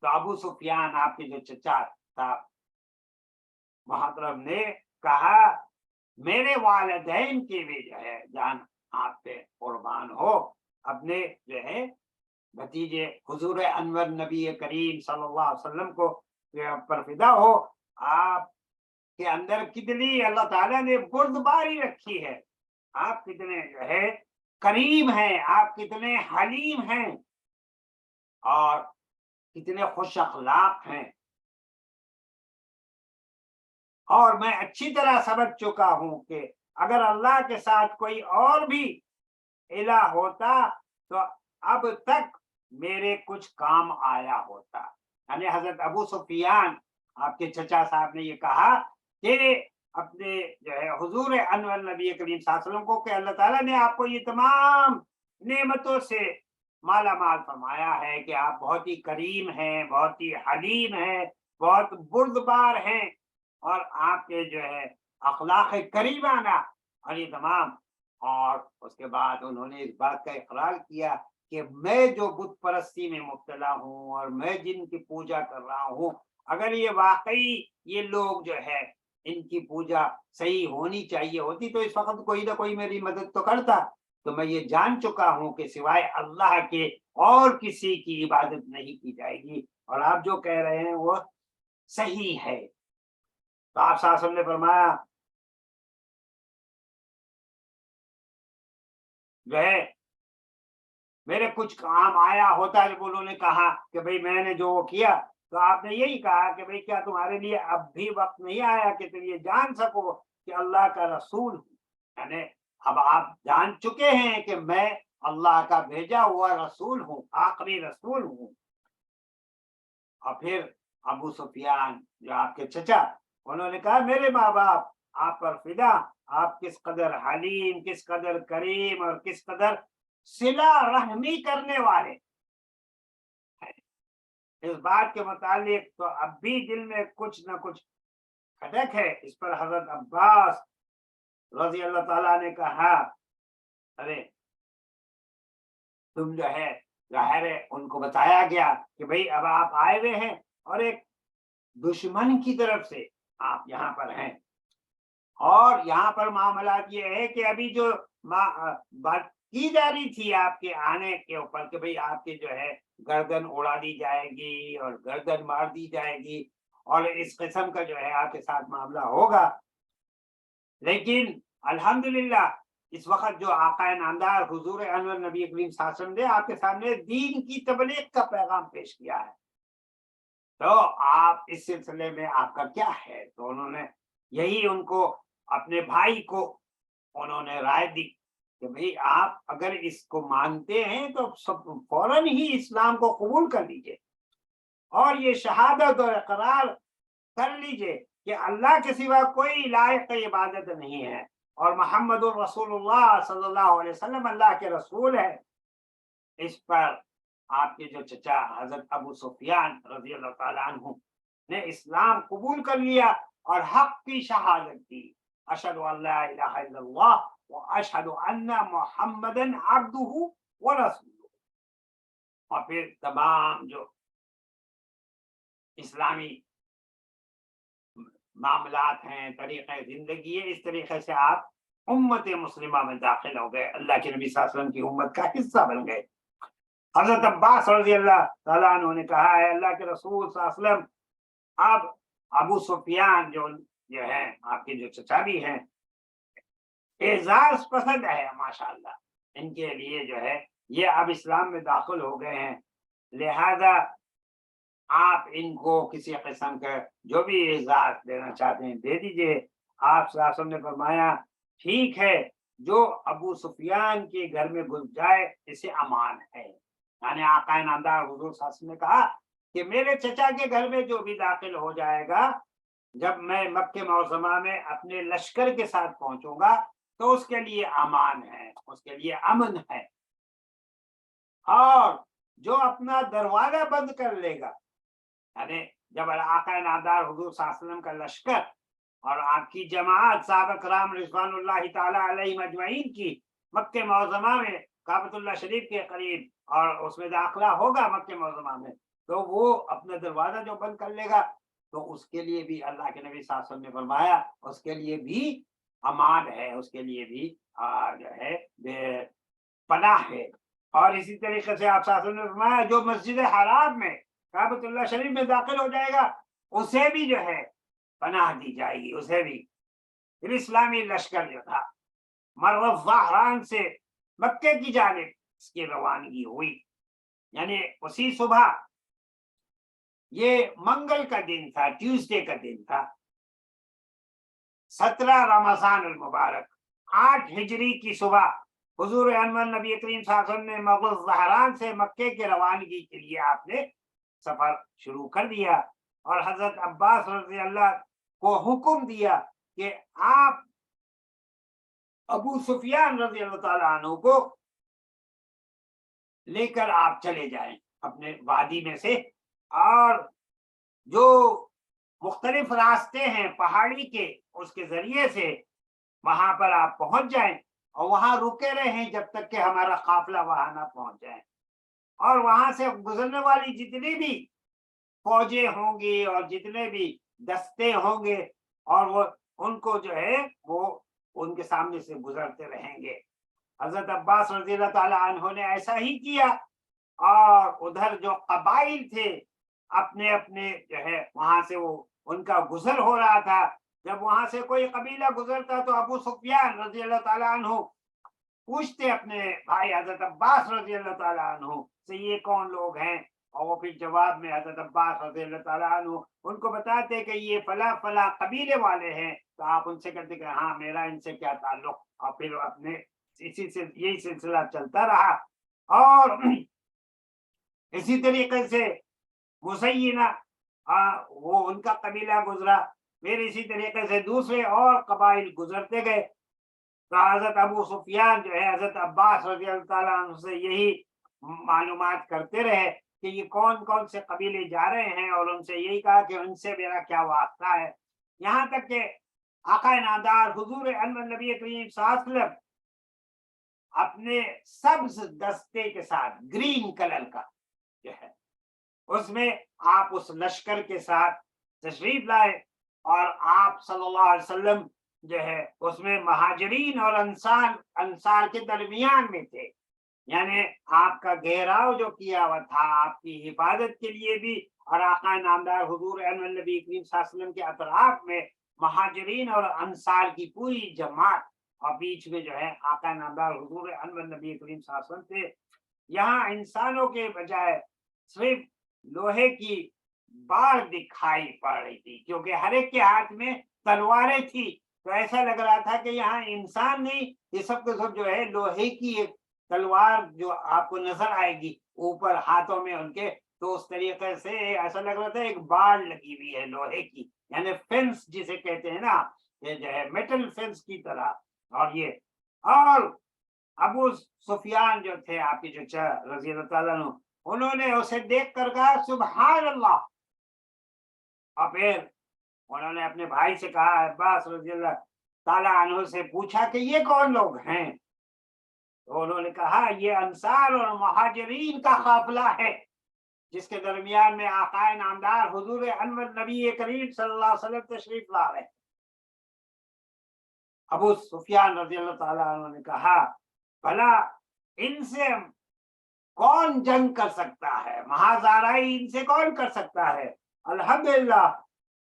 تو ابو سفیان آپ کے جو چچا تھا محترم نے کہا میرے والدین کی بھی جو ہے جان آپ پہ قربان ہو، اپنے جو ہے بھتیجے حضور انور نبی کریم صلی اللہ علیہ وسلم کو پر فدا ہو. آپ کے اندر کتنی اللہ تعالیٰ نے بردباری رکھی ہے، آپ کتنے جو ہے کریم ہیں، آپ کتنے حلیم ہیں اور کتنے خوش اخلاق ہیں. اور میں اچھی طرح سمجھ چکا ہوں کہ اگر اللہ کے ساتھ کوئی اور بھی الہ ہوتا تو اب تک میرے کچھ کام آیا ہوتا. یعنی حضرت ابو سفیان آپ کے چچا صاحب نے یہ کہا کہ اپنے جو ہے حضور انور نبی کریم صلی اللہ علیہ وسلم کو کہ اللہ تعالیٰ نے آپ کو یہ تمام نعمتوں سے مالا مال فرمایا ہے کہ آپ بہت ہی کریم ہیں، بہت ہی حلیم ہیں، بہت بردبار ہیں اور آپ کے جو ہے اخلاق کریمانہ اور یہ تمام اور اس کے بعد انہوں نے اس بات کا اقرار کیا کہ میں جو بت پرستی میں مبتلا ہوں اور میں جن کی پوجا کر رہا ہوں، اگر یہ واقعی یہ لوگ جو ہے ان کی پوجا صحیح ہونی چاہیے ہوتی تو اس وقت کوئی نہ کوئی میری مدد تو کرتا۔ تو میں یہ جان چکا ہوں کہ سوائے اللہ کے اور کسی کی عبادت نہیں کی جائے گی، اور آپ جو کہہ رہے ہیں وہ صحیح ہے۔ تو آپ صلی اللہ علیہ وسلم نے فرمایا جو ہے میرے کچھ کام آیا ہوتا، جب انہوں نے کہا کہ بھئی میں نے جو وہ کیا، تو آپ نے یہی کہا کہ بھئی کیا تمہارے لیے اب بھی وقت نہیں آیا کہ تم یہ جان سکو کہ اللہ کا رسول ہوں؟ یعنی اب آپ جان چکے ہیں کہ میں اللہ کا بھیجا ہوا رسول ہوں، آخری رسول ہوں۔ اور پھر ابو سفیان جو آپ کے چچا، انہوں نے کہا میرے ماں باپ آپ پر فدا، آپ کس قدر حلیم، کس قدر کریم اور کس قدر صلہ رحمی کرنے والے ہیں۔ اس بات کے متعلق تو اب بھی دل میں کچھ نہ کچھ کھٹک ہے۔ اس پر حضرت عباس رضی اللہ تعالیٰ نے کہا ارے تم جو ہے ظاہر ہے ان کو بتایا گیا کہ بھئی اب آپ آئے ہوئے ہیں اور ایک دشمن کی طرف سے آپ یہاں پر ہیں، اور یہاں پر معاملات یہ ہے کہ ابھی جو بات کی جا رہی تھی آپ کے آنے کے اوپر کہ بھئی آپ کے جو ہے گردن اڑا دی جائے گی اور گردن مار دی جائے گی اور اس قسم کا جو ہے آپ کے ساتھ معاملہ ہوگا، لیکن الحمدللہ اس وقت جو آقا نامدار حضور انور نبی کریم صلی اللہ علیہ وسلم نے آپ کے سامنے دین کی تبلیغ کا پیغام پیش کیا ہے، تو آپ اس سلسلے میں آپ کا کیا ہے؟ تو انہوں نے یہی ان کو اپنے بھائی کو انہوں نے رائے دی کہ بھئی آپ اگر اس کو مانتے ہیں تو سب فوراً ہی اسلام کو قبول کر لیجئے اور یہ شہادت اور اقرار کر لیجئے کہ اللہ کے سوا کوئی لائق عبادت نہیں ہے اور محمد الرسول اللہ صلی اللہ علیہ وسلم اللہ کے رسول ہے۔ اس پر آپ کے جو چچا حضرت ابو سفیان رضی اللہ تعالیٰ عنہ نے اسلام قبول کر لیا اور حق کی شہادت دی، اشہد ان لا الہ الا اللہ و اشہد ان محمدن عبدہ و رسولہ۔ اور پھر تمام جو اسلامی معاملات ہیں، طریقہ زندگی ہے، اس طریقے سے آپ امت مسلمہ میں داخل ہو گئے، اللہ کے نبی صلی اللہ علیہ وسلم کی امت کا حصہ بن گئے۔ حضرت عباس رضی اللہ تعالیٰ عنہ نے کہا ہے اللہ کے رسول صلی اللہ علیہ وسلم اب ابو سفیان جو ہے آپ کے جو چچا بھی ہیں اعزاز پسند ہے ماشاءاللہ، ان کے لیے جو ہے یہ اب اسلام میں داخل ہو گئے ہیں، لہذا آپ ان کو کسی قسم کا جو بھی اعزاز دینا چاہتے ہیں دے دیجئے۔ آپ صلی اللہ علیہ وسلم نے فرمایا ٹھیک ہے، جو ابو سفیان کے گھر میں گھس جائے اسے امان ہے، یعنی آقا نامدار حضور صلی اللہ علیہ وسلم نے کہا کہ میرے چچا کے گھر میں جو بھی داخل ہو جائے گا، جب میں مکہ معظمہ میں اپنے لشکر کے ساتھ پہنچوں گا تو اس کے لیے امان ہے، اس کے لیے امن ہے، اور جو اپنا دروازہ بند کر لے گا، یعنی جب آقا نامدار حضور صلی اللہ علیہ وسلم کا لشکر اور آپ کی جماعت صحابہ کرام رضوان اللہ تعالی علیہم اجمعین کی مکہ معظمہ میں کعبۃ اللہ شریف کے قریب اور اس میں داخلہ ہوگا مکہ معظمہ میں، تو وہ اپنا دروازہ جو بند کر لے گا تو اس کے لیے بھی اللہ کے نبی صلی اللہ علیہ وسلم نے فرمایا اس کے لیے بھی امان ہے، اس کے لیے بھی جو ہے پناہ ہے۔ اور اسی طریقے سے آپ صلی اللہ علیہ وسلم نے فرمایا جو مسجد حرام میں کعبۃ اللہ شریف میں داخل ہو جائے گا اسے بھی جو ہے پناہ دی جائے گی، اسے بھی۔ پھر اسلامی لشکر جو تھا مر الظہران سے مکے کی جانب اس کی روانگی ہوئی، یعنی اسی صبح، یہ منگل کا دن تھا، ٹیوزڈے کا دن تھا، 17 رمضان المبارک، 8 ہجری کی صبح حضور انور نبی کریم صلی اللہ علیہ وسلم نے مغل الظہران سے مکے کے روانگی کے لیے آپ نے سفر شروع کر دیا، اور حضرت عباس رضی اللہ کو حکم دیا کہ آپ ابو سفیان رضی اللہ تعالیٰ عنہ کو لے کر آپ چلے جائیں اپنے وادی میں سے، اور جو مختلف راستے ہیں پہاڑی کے اس کے ذریعے سے وہاں پر آپ پہنچ جائیں اور وہاں رکے رہے جب تک کہ ہمارا قافلہ وہاں نہ پہنچ جائے، اور وہاں سے گزرنے والی جتنی بھی فوجیں ہوں گی اور جتنے بھی دستے ہوں گے، اور وہ ان کو جو ہے وہ ان کے سامنے سے گزرتے رہیں گے۔ حضرت عباس رضی اللہ تعالیٰ عنہ نے ایسا ہی کیا، اور ادھر جو قبائل تھے اپنے اپنے جو ہے وہاں سے وہ ان کا گزر ہو رہا تھا۔ جب وہاں سے کوئی قبیلہ گزرتا تو ابو سفیان رضی اللہ تعالیٰ عنہ پوچھتے اپنے بھائی حضرت عباس رضی اللہ تعالیٰ عنہ سے یہ کون لوگ ہیں، اور وہ پھر جواب میں حضرت عباس رضی اللہ تعالیٰ عنہ ان کو بتاتے کہ یہ فلاں فلاں قبیلے والے ہیں، تو آپ ان سے کہتے کہ ہاں میرا ان سے کیا تعلق، اور پھر اپنے اسی سے یہی سلسلہ چلتا رہا۔ اور اسی طریقے سے مسینہ، وہ ان کا قبیلہ گزرا، پھر اسی طریقے سے دوسرے اور قبائل گزرتے گئے۔ تو حضرت ابو سفیان جو ہے حضرت عباس رضی اللہ تعالیٰ عنہ سے یہی معلومات کرتے رہے کہ یہ کون کون سے قبیلے جا رہے ہیں، اور ان سے یہی کہا کہ ان سے میرا کیا واسطہ ہے، یہاں تک کہ آقا نامدار حضور انور نبی کریم صلی اللہ علیہ وسلم اپنے سبز دستے کے ساتھ گرین کلر کا جو ہے اس میں آپ اس لشکر کے ساتھ تشریف لائے، اور آپ صلی اللہ علیہ وسلم جو ہے اس میں مہاجرین اور انصار کے درمیان میں تھے، یعنی آپ کا گھیراؤ جو کیا ہوا تھا آپ کی حفاظت کے لیے بھی، اور آقا نامدار حضور انور نبی کریم صلی اللہ علیہ وسلم کے اطراف میں مہاجرین اور انصار کی پوری جماعت، اور بیچ میں جو ہے آقا نامدار حضور انور نبی کریم صلی اللہ علیہ وسلم تھے۔ یہاں انسانوں کے بجائے صرف لوہے کی بار دکھائی پڑ رہی تھی، کیونکہ ہر ایک کے ہاتھ میں تلواریں تھی، تو ایسا لگ رہا تھا کہ یہاں انسان نہیں، یہ سب کے سب جو ہے لوہے کی ایک تلوار جو آپ کو نظر آئے گی اوپر ہاتھوں میں ان کے، تو اس طریقے سے ایسا لگ رہا تھا ایک بار لگی ہوئی ہے لوہے کی، یعنی فینس جسے کہتے ہیں نا، یہ جو ہے میٹل فینس کی طرح۔ اور ابو سفیان جو تھے آپ کے جو رضی اللہ تعالیٰ عنہ، انہوں نے اسے دیکھ کر کہا سبحان اللہ، اور پھر انہوں نے اپنے بھائی سے کہا، عباس رضی اللہ تعالیٰ عنہ سے پوچھا کہ یہ کون لوگ ہیں، تو انہوں نے کہا یہ انصار اور مہاجرین کا قافلہ ہے جس کے درمیان میں آقا نامدار حضور انور نبی کریم صلی اللہ علیہ وسلم تشریف لا رہے۔ ابو سفیان رضی اللہ تعالیٰ عنہ نے کہا بھلا ان سے کون جنگ کر سکتا ہے، مہازارائی ان سے کون کر سکتا ہے، الحمدللہ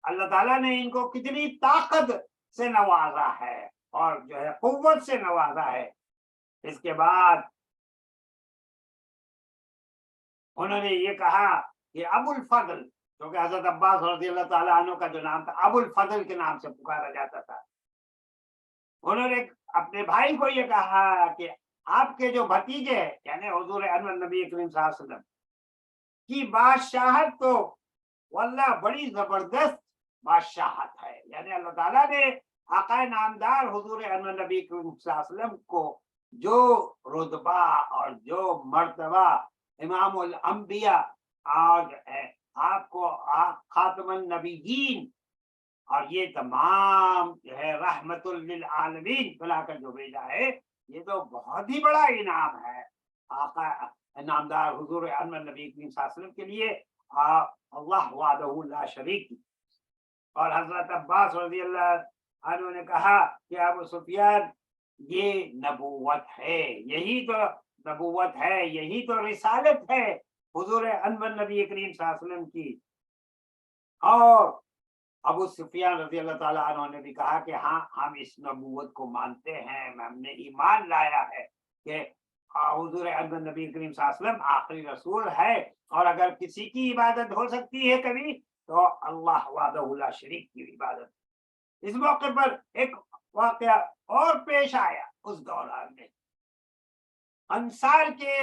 اللہ تعالیٰ نے ان کو کتنی طاقت سے نوازا ہے اور جو ہے قوت سے نوازا ہے۔ اس کے بعد انہوں نے یہ کہا کہ ابو الفضل، کیونکہ حضرت عباس رضی اللہ تعالیٰ عنہ کا جو نام تھا ابو الفضل کے نام سے پکارا جاتا تھا، انہوں نے اپنے بھائی کو یہ کہا کہ آپ کے جو بھتیجے ہیں یعنی حضور انور نبی کریم صلی اللہ علیہ وسلم کی بادشاہت تو واللہ بڑی زبردست بادشاہت ہے، یعنی اللہ تعالیٰ نے آقا نامدار حضور انور نبی کریم صلی اللہ علیہ وسلم کو جو رتبہ اور جو مرتبہ امام الانبیاء اور آپ کو خاتم النبیین اور یہ تمام جو ہے رحمت للعالمین بلا کر جو بھیجا ہے، یہ تو بہت ہی بڑا انعام ہے آقا نامدار حضور انور نبی کریم صلی اللہ علیہ وسلم کے لیے، اللہ وحدہ لا شریک۔ اور حضرت عباس رضی اللہ عنہ نے کہا کہ ابو سفیان یہ نبوت ہے، یہی تو نبوت ہے، یہی تو رسالت ہے حضور انور نبی کریم صلی اللہ علیہ وسلم کی۔ اور ابو سفیان رضی اللہ تعالیٰ عنہ نے بھی کہا کہ ہاں ہم اس نبوت کو مانتے ہیں، ہم نے ایمان لایا ہے کہ حضور انور نبی کریم صلی اللہ علیہ وسلم آخری رسول ہے، اور اگر کسی کی عبادت ہو سکتی ہے کبھی تو اللہ وحدہ لا شریک کی عبادت۔ اس موقع پر ایک واقعہ اور پیش آیا، اس دوران میں انصار کے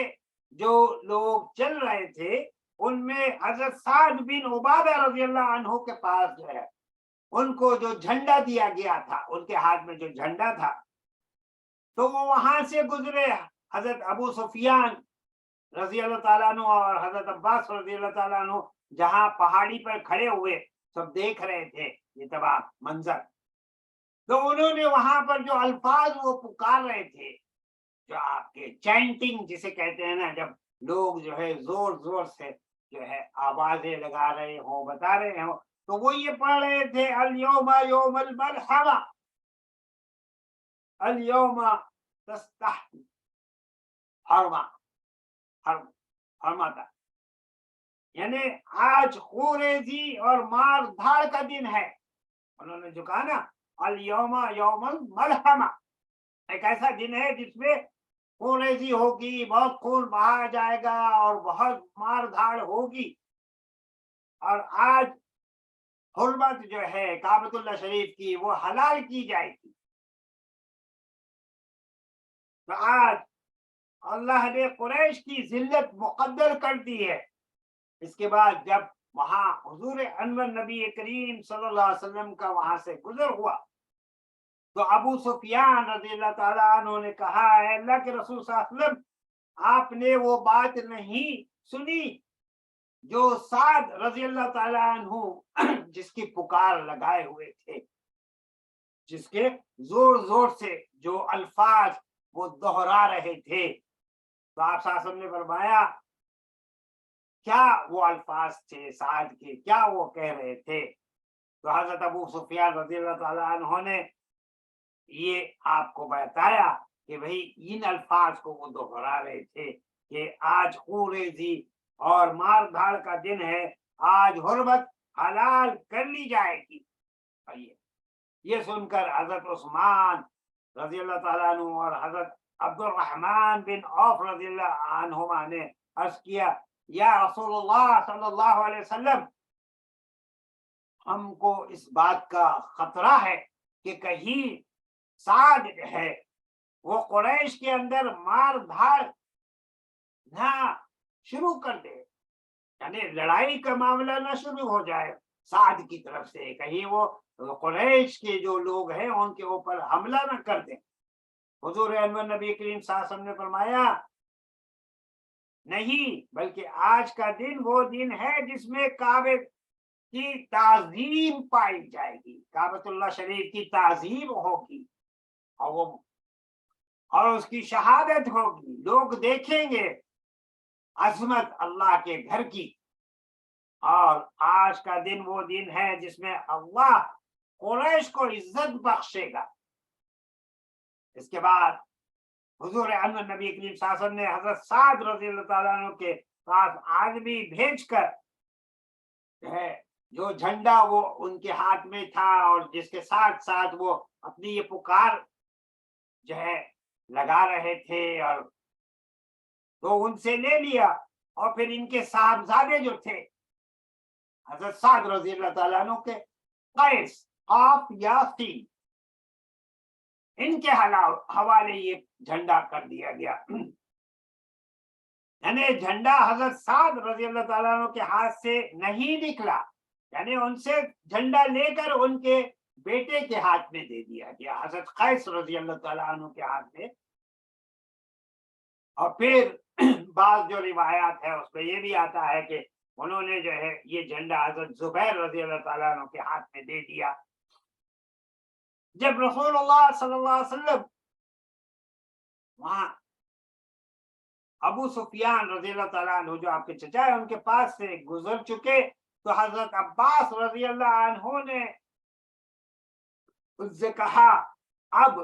جو لوگ چل رہے تھے ان میں حضرت سعد بن عبادہ رضی اللہ عنہ کے پاس جو ہے ان کو جو جھنڈا دیا گیا تھا، ان کے ہاتھ میں جو جھنڈا تھا، تو وہ وہاں سے گزرے۔ حضرت ابو سفیان رضی اللہ تعالیٰ عنہ اور حضرت عباس رضی اللہ تعالیٰ عنہ جہاں پہاڑی پر کھڑے ہوئے سب دیکھ رہے تھے یہ تمام منظر، تو انہوں نے وہاں پر جو الفاظ وہ پکار رہے تھے، جو آپ کے چینٹنگ جسے کہتے ہیں نا، جب لوگ جو ہے زور زور سے جو ہے آوازیں لگا رہے ہوں، بتا رہے ہوں، تو وہ یہ پڑھ رہے تھے الیوم یوم الملحمہ، الیوم تستح حرما، حرما تھا، یعنی آج خوریزی اور مار دھاڑ کا دن ہے۔ انہوں نے جو کہا نا الیوم یوم الملحمہ، ایک ایسا دن ہے جس میں خون ریزی ہوگی، بہت خون بہایا جائے گا اور بہت مار دھاڑ ہوگی، اور آج حرمت جو ہے کعبۃ اللہ شریف کی وہ حلال کی جائے گی۔ تو آج اللہ نے قریش کی ذلت مقدر کر دی ہے۔ اس کے بعد جب وہاں حضور انور نبی کریم صلی اللہ علیہ وسلم کا وہاں سے گزر ہوا، تو ابو سفیان رضی اللہ تعالیٰ عنہ نے کہا، اے اللہ کے رسول صلی اللہ علیہ وسلم، آپ نے وہ بات نہیں سنی جو سعد رضی اللہ تعالیٰ عنہ جس کی پکار لگائے ہوئے تھے، جس کے زور زور سے جو الفاظ وہ دہرا رہے تھے، تو آپ صلی اللہ علیہ وسلم نے فرمایا کیا وہ الفاظ تھے سعد کے، کیا وہ کہہ رہے تھے؟ تو حضرت ابو سفیان رضی اللہ تعالیٰ عنہ نے یہ آپ کو بتایا کہ بھئی ان الفاظ کو وہ دہرا رہے تھے کہ آج خوریزی اور مار دھاڑ کا دن ہے، آج حرمت حلال کر لی جائے گی۔ یہ سن کر حضرت عثمان رضی اللہ تعالیٰ عنہ اور حضرت عبد الرحمن بن عوف رضی اللہ عنہما نے عرض کیا، یا رسول اللہ صلی اللہ علیہ وسلم، ہم کو اس بات کا خطرہ ہے کہ کہیں سعد ہے وہ قریش کے اندر مار دھاڑ نہ شروع کر دے، یعنی لڑائی کا معاملہ نہ شروع ہو جائے سعد کی طرف سے، کہیں وہ قریش کے جو لوگ ہیں ان کے اوپر حملہ نہ کر دیں۔ حضور انور نبی کریم صلی اللہ علیہ وسلم نے فرمایا نہیں، بلکہ آج کا دن وہ دن ہے جس میں کعبے کی تعظیم پائی جائے گی، کعبۃ اللہ شریف کی تعظیم ہوگی، اور اس کی شہادت ہوگی، لوگ دیکھیں گے عظمت اللہ کے گھر کی، اور آج کا دن وہ دن ہے جس میں اللہ قریش کو عزت بخشے گا۔ اس کے بعد حضور انور نبی کریم صلی اللہ علیہ وسلم نے حضرت سعد رضی اللہ تعالیٰ عنہ کے پاس آدمی بھیج کر جو جھنڈا وہ ان کے ہاتھ میں تھا اور جس کے ساتھ ساتھ وہ اپنی یہ پکار جو ہے لگا رہے تھے، اور تو ان سے لے لیا، اور پھر ان کے صاحبزادے جو تھے حضرت سعد رضی اللہ تعالیٰ عنہ کے، قیس، قاف یا سین، ان کے حوالے یہ جھنڈا کر دیا گیا۔ یعنی جھنڈا حضرت سعد رضی اللہ تعالیٰ عنہ کے ہاتھ سے نہیں نکلا، یعنی ان سے جھنڈا لے کر ان کے بیٹے کے ہاتھ میں دے دیا گیا، حضرت قیس رضی اللہ تعالیٰ عنہ کے ہاتھ میں۔ اور پھر بعض جو روایات ہے اس میں یہ بھی آتا ہے کہ انہوں نے جو ہے یہ جھنڈا حضرت زبیر رضی اللہ تعالیٰ عنہ کے ہاتھ میں دے دیا۔ جب رسول اللہ صلی اللہ علیہ وسلم وہاں ابو سفیان رضی اللہ تعالیٰ عنہ جو آپ کے چچا ہے ان کے پاس سے گزر چکے، تو حضرت عباس رضی اللہ عنہ نے ان سے کہا اب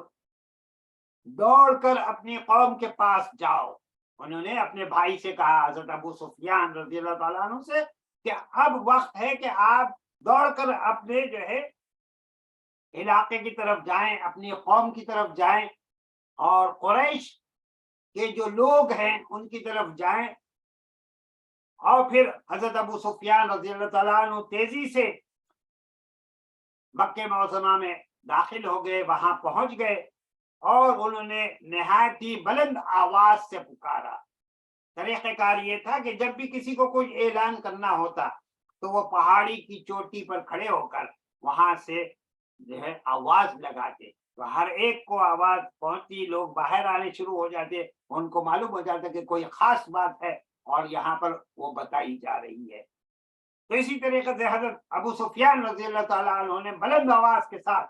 دوڑ کر اپنی قوم کے پاس جاؤ۔ انہوں نے اپنے بھائی سے کہا، حضرت ابو سفیان رضی اللہ تعالیٰ عنہ سے، کہ اب وقت ہے کہ آپ دوڑ کر اپنے جو ہے علاقے کی طرف جائیں، اپنی قوم کی طرف جائیں، اور قریش کے جو لوگ ہیں ان کی طرف جائیں۔ اور پھر حضرت ابو سفیان رضی اللہ تعالیٰ عنہ تیزی سے مکہ معظمہ میں داخل ہو گئے، وہاں پہنچ گئے، اور انہوں نے نہایت ہی بلند آواز سے پکارا۔ طریقہ کار یہ تھا کہ جب بھی کسی کو کوئی اعلان کرنا ہوتا تو وہ پہاڑی کی چوٹی پر کھڑے ہو کر وہاں سے جو ہے آواز لگاتے، تو ہر ایک کو آواز پہنچتی، لوگ باہر آنے شروع ہو جاتے، ان کو معلوم ہو جاتا کہ کوئی خاص بات ہے اور یہاں پر وہ بتائی جا رہی ہے۔ تو اسی طریقے سے حضرت ابو سفیان رضی اللہ تعالیٰ عنہ نے بلند آواز کے ساتھ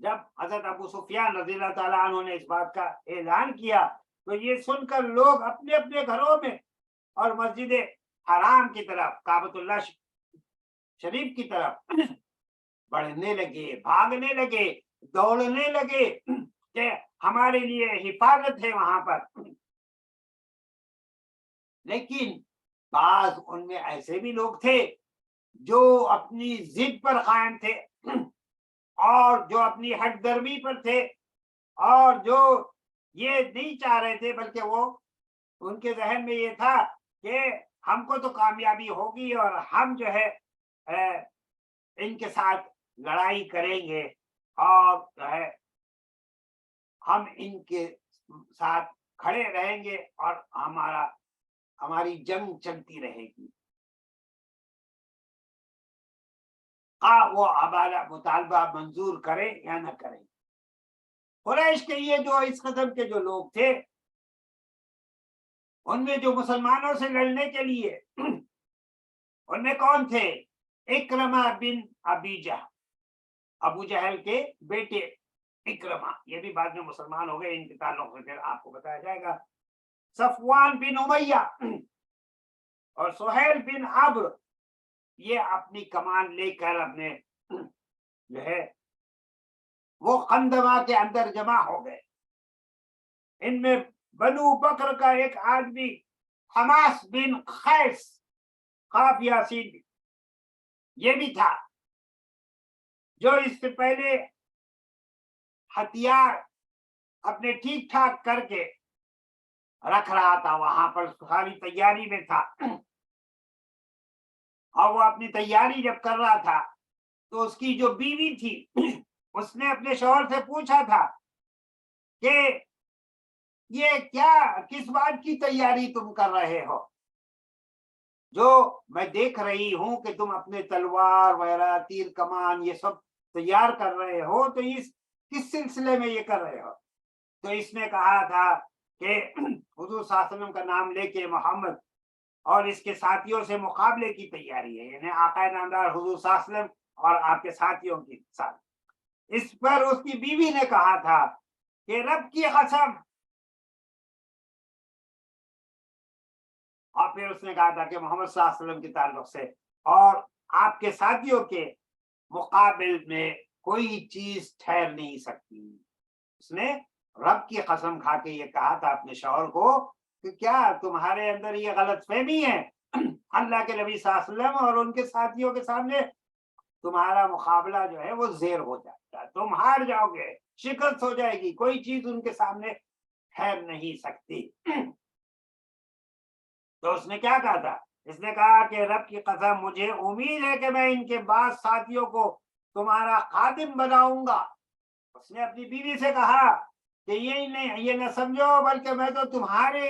جب حضرت ابو سفیان رضی اللہ تعالیٰ عنہ نے اس بات کا اعلان کیا تو یہ سن کر لوگ اپنے اپنے گھروں میں اور مسجد حرام کی طرف، کعبۃ اللہ شریف کی طرف بڑھنے لگے، بھاگنے لگے، دوڑنے لگے کہ ہمارے لیے حفاظت ہے وہاں پر۔ لیکن بعض ان میں ایسے بھی لوگ تھے جو اپنی ضد پر قائم تھے اور جو اپنی ہٹ درمی پر تھے، اور جو یہ نہیں چاہ رہے تھے، بلکہ وہ ان کے ذہن میں یہ تھا کہ ہم کو تو کامیابی ہوگی اور ہم جو ہے ان کے ساتھ لڑائی کریں گے اور جو ہے ہم ان کے ساتھ کھڑے رہیں گے اور ہماری جنگ چلتی رہے گی، وہ مطالبہ منظور کرے یا نہ کرے۔ قریش کے یہ جو اس قسم کے جو لوگ تھے، ان میں جو مسلمانوں سے لڑنے کے لیے ان میں کون تھے؟ اکرمہ بن ابی جہل، ابو جہل کے بیٹے اکرمہ، یہ بھی بعد میں مسلمان ہو گئے، ان کے تعلق سے پھر آپ کو بتایا جائے گا۔ صفوان بن امیہ اور سہیل بن عمرو، یہ اپنی کمان لے کر اپنے جو ہے وہ قندمہ کے اندر جمع ہو گئے۔ ان میں بنو بکر کا ایک آدمی حماس بن قیس، قاف یاسین، یہ بھی تھا، جو اس سے پہلے ہتھیار اپنے ٹھیک ٹھاک کر کے رکھ رہا تھا، وہاں پر ساری تیاری میں تھا، اور وہ اپنی تیاری جب کر رہا تھا تو اس کی جو بیوی تھی اس نے اپنے شوہر سے پوچھا تھا کہ یہ کیا، کس بات کی تیاری تم کر رہے ہو؟ جو میں دیکھ رہی ہوں کہ تم اپنے تلوار وغیرہ، تیر کمان، یہ سب تیار کر رہے ہو، تو اس کس سلسلے میں یہ کر رہے ہو؟ تو اس نے کہا تھا کہ حضور صلی اللہ علیہ وسلم کا نام لے کے محمد اور اس کے ساتھیوں سے مقابلے کی تیاری ہے، یعنی آقا نامدار حضور صلی اللہ علیہ وسلم اور آپ کے ساتھیوں کے ساتھ۔ اس پر اس کی بیوی نے کہا تھا کہ رب کی قسم، اور پھر اس نے کہا تھا کہ محمد صلی اللہ علیہ وسلم کے تعلق سے اور آپ کے ساتھیوں کے مقابل میں کوئی چیز ٹھہر نہیں سکتی۔ اس نے رب کی قسم کھا کے یہ کہا تھا اپنے شوہر کو کہ کیا تمہارے اندر یہ غلط فہمی ہے؟ اللہ کے نبی صلی اللہ علیہ وسلم اور ان کے ساتھیوں کے سامنے تمہارا مقابلہ جو ہے وہ زیر ہو جاتا ہے، تم ہار جاؤ گے، شکست ہو جائے گی، کوئی چیز ان کے سامنے ٹھہر نہیں سکتی۔ تو اس نے کیا کہا تھا؟ اس نے کہا کہ رب کی قسم، مجھے امید ہے کہ میں ان کے بعض ساتھیوں کو تمہارا خادم بناؤں گا۔ اس نے اپنی بیوی سے کہا کہ یہ نہ سمجھو، بلکہ میں تو تمہارے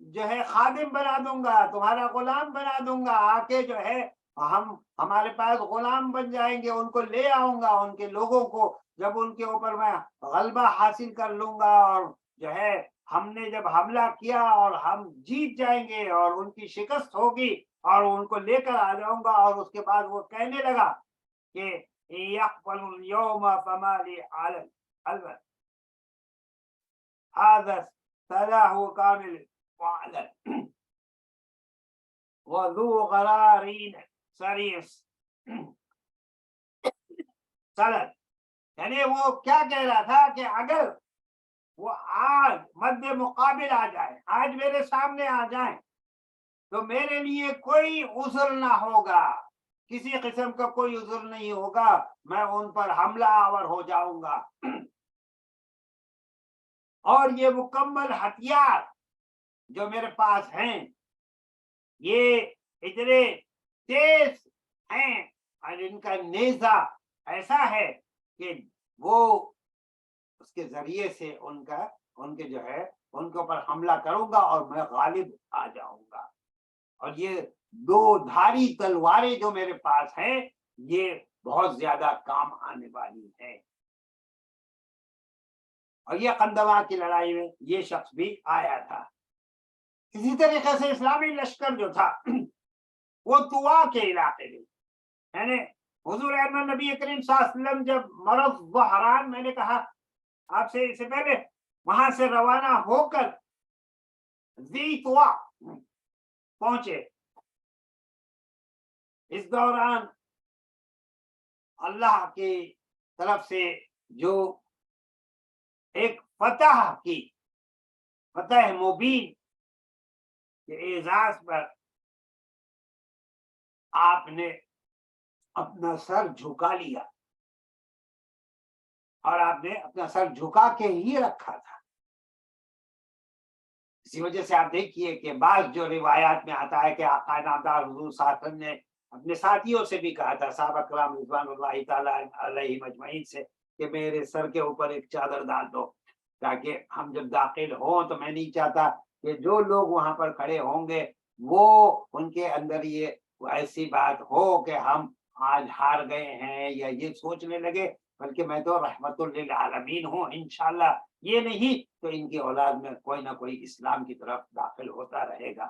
جو ہے خادم بنا دوں گا، تمہارا غلام بنا دوں گا، آ کے جو ہے ہمارے پاس غلام بن جائیں گے، ان کو لے آؤں گا، ان کے لوگوں کو جب ان کے اوپر میں غلبہ حاصل کر لوں گا، اور جو ہے ہم نے جب حملہ کیا اور ہم جیت جائیں گے اور ان کی شکست ہوگی اور ان کو لے کر آ جاؤں گا۔ اور اس کے بعد وہ کہنے لگا کہ يقبل اليوم فما لي على البت هذا سلاح كامل وعلن وذو غرارين سریس سلط، یعنی وہ کیا کہہ رہا تھا کہ اگر وہ آج مد مقابل آ جائے، آج میرے سامنے آ جائیں، تو میرے لیے کوئی عذر نہ ہوگا، کسی قسم کا کوئی عذر نہیں ہوگا، میں ان پر حملہ آور ہو جاؤں گا۔ اور یہ مکمل ہتھیار جو میرے پاس ہیں یہ اتنے تیز ہیں اور ان کا نیزہ ایسا ہے کہ وہ اس کے ذریعے سے ان کے جو ہے ان کے اوپر حملہ کروں گا اور میں غالب آ جاؤں گا۔ اور یہ دو دھاری تلواریں جو میرے پاس ہیں یہ بہت زیادہ کام آنے والی ہے۔ اور یہ قندمہ کی لڑائی میں یہ شخص بھی آیا تھا۔ اسی طریقے سے اسلامی لشکر جو تھا وہ طوا کے علاقے میں، یعنی حضور احمد نبی کریم صلی اللہ علیہ وسلم جب مرض ظہران، میں نے کہا آپ سے اس سے پہلے، وہاں سے روانہ ہو کر ذی طوا پہنچے، اس دوران اللہ کی طرف سے جو ایک فتح کی، فتح مبین کے اعزاز پر آپ نے اپنا سر جھکا لیا، اور آپ نے اپنا سر جھکا کے ہی رکھا تھا۔ اسی وجہ سے آپ دیکھیے کہ بعض جو روایات میں آتا ہے کہ آقا نامدار حضور صلی اللہ علیہ وسلم نے اپنے ساتھیوں سے بھی کہا تھا، صحابہ کرام رضوان اللہ تعالیٰ علیہم اجمعین سے، کہ میرے سر کے اوپر ایک چادر ڈال دو، تاکہ ہم جب داخل ہوں تو میں نہیں چاہتا کہ جو لوگ وہاں پر کھڑے ہوں گے وہ ان کے اندر یہ ایسی بات ہو کہ ہم آج ہار گئے ہیں یا یہ سوچنے لگے، بلکہ میں تو رحمت للعالمین ہوں انشاءاللہ، یہ نہیں تو ان کی اولاد میں کوئی نہ کوئی اسلام کی طرف داخل ہوتا رہے گا۔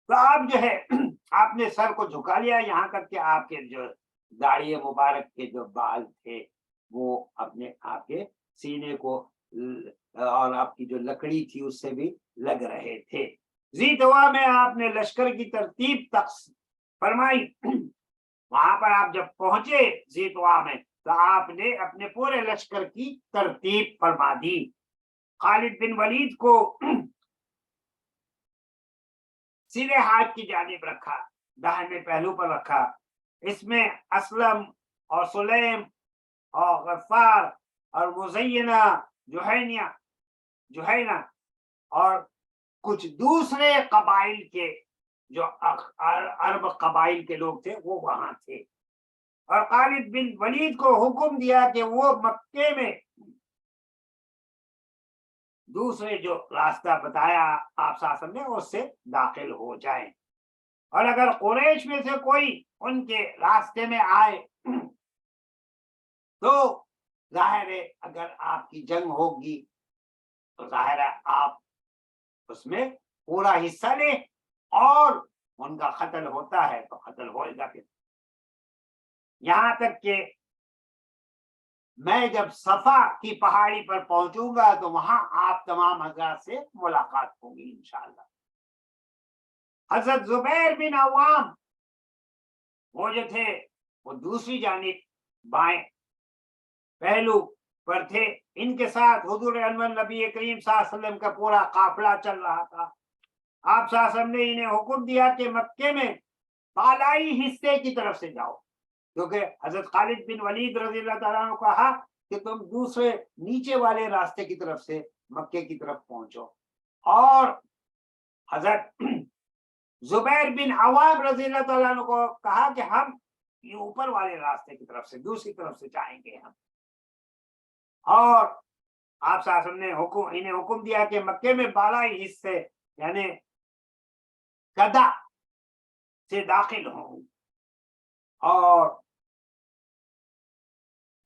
تو آپ جو ہے آپ نے سر کو جھکا لیا، یہاں تک کہ آپ کے جو داڑھی مبارک کے جو بال تھے وہ اپنے آپ کے سینے کو اور آپ کی جو لکڑی تھی اس سے بھی لگ رہے تھے۔ ذی طوا میں آپ نے لشکر کی ترتیب فرمائی۔ وہاں پر آپ جب پہنچے ذی طوا میں تو آپ نے اپنے پورے لشکر کی ترتیب فرما دی۔ خالد بن ولید کو سیدھے ہاتھ کی جانب رکھا، داہنے پہلو پر رکھا، اس میں اسلم اور سلیم اور غفار اور مزینہ جوہینہ اور کچھ دوسرے قبائل کے جو عرب قبائل کے لوگ تھے وہ وہاں تھے، اور خالد بن ولید کو حکم دیا کہ وہ مکے میں دوسرے جو راستہ بتایا آپ صلی اللہ علیہ وسلم نے اس سے داخل ہو جائیں، اور اگر قریش میں سے کوئی ان کے راستے میں آئے تو ظاہر ہے اگر آپ کی جنگ ہوگی تو ظاہر ہے آپ اس میں پورا حصہ لیں، اور ان کا قتل ہوتا ہے تو قتل ہوئے گا۔ پھر یہاں تک کہ میں جب صفا کی پہاڑی پر پہنچوں گا تو وہاں آپ تمام حضرات سے ملاقات ہوگی انشاءاللہ۔ حضرت زبیر بن عوام وہ جو تھے وہ دوسری جانب بائیں پہلو پر تھے، ان کے ساتھ حضور انور نبی کریم صلی اللہ علیہ وسلم کا پورا قافلہ چل رہا تھا۔ آپ صلی اللہ علیہ وسلم نے انہیں حکم دیا کہ مکے میں بالائی حصے کی طرف سے جاؤ، کیونکہ حضرت خالد بن ولید رضی اللہ تعالیٰ عنہ کہا کہ تم دوسرے نیچے والے راستے کی طرف سے مکے کی طرف پہنچو، اور حضرت زبیر بن عوام رضی اللہ تعالیٰ عنہ کو کہا کہ ہم یہ اوپر والے راستے کی طرف سے دوسری طرف سے جائیں گے ہم، اور آپ صلی اللہ علیہ وسلم نے انہیں حکم دیا کہ مکے میں بالائی حصے یعنی گدا سے داخل ہوں، اور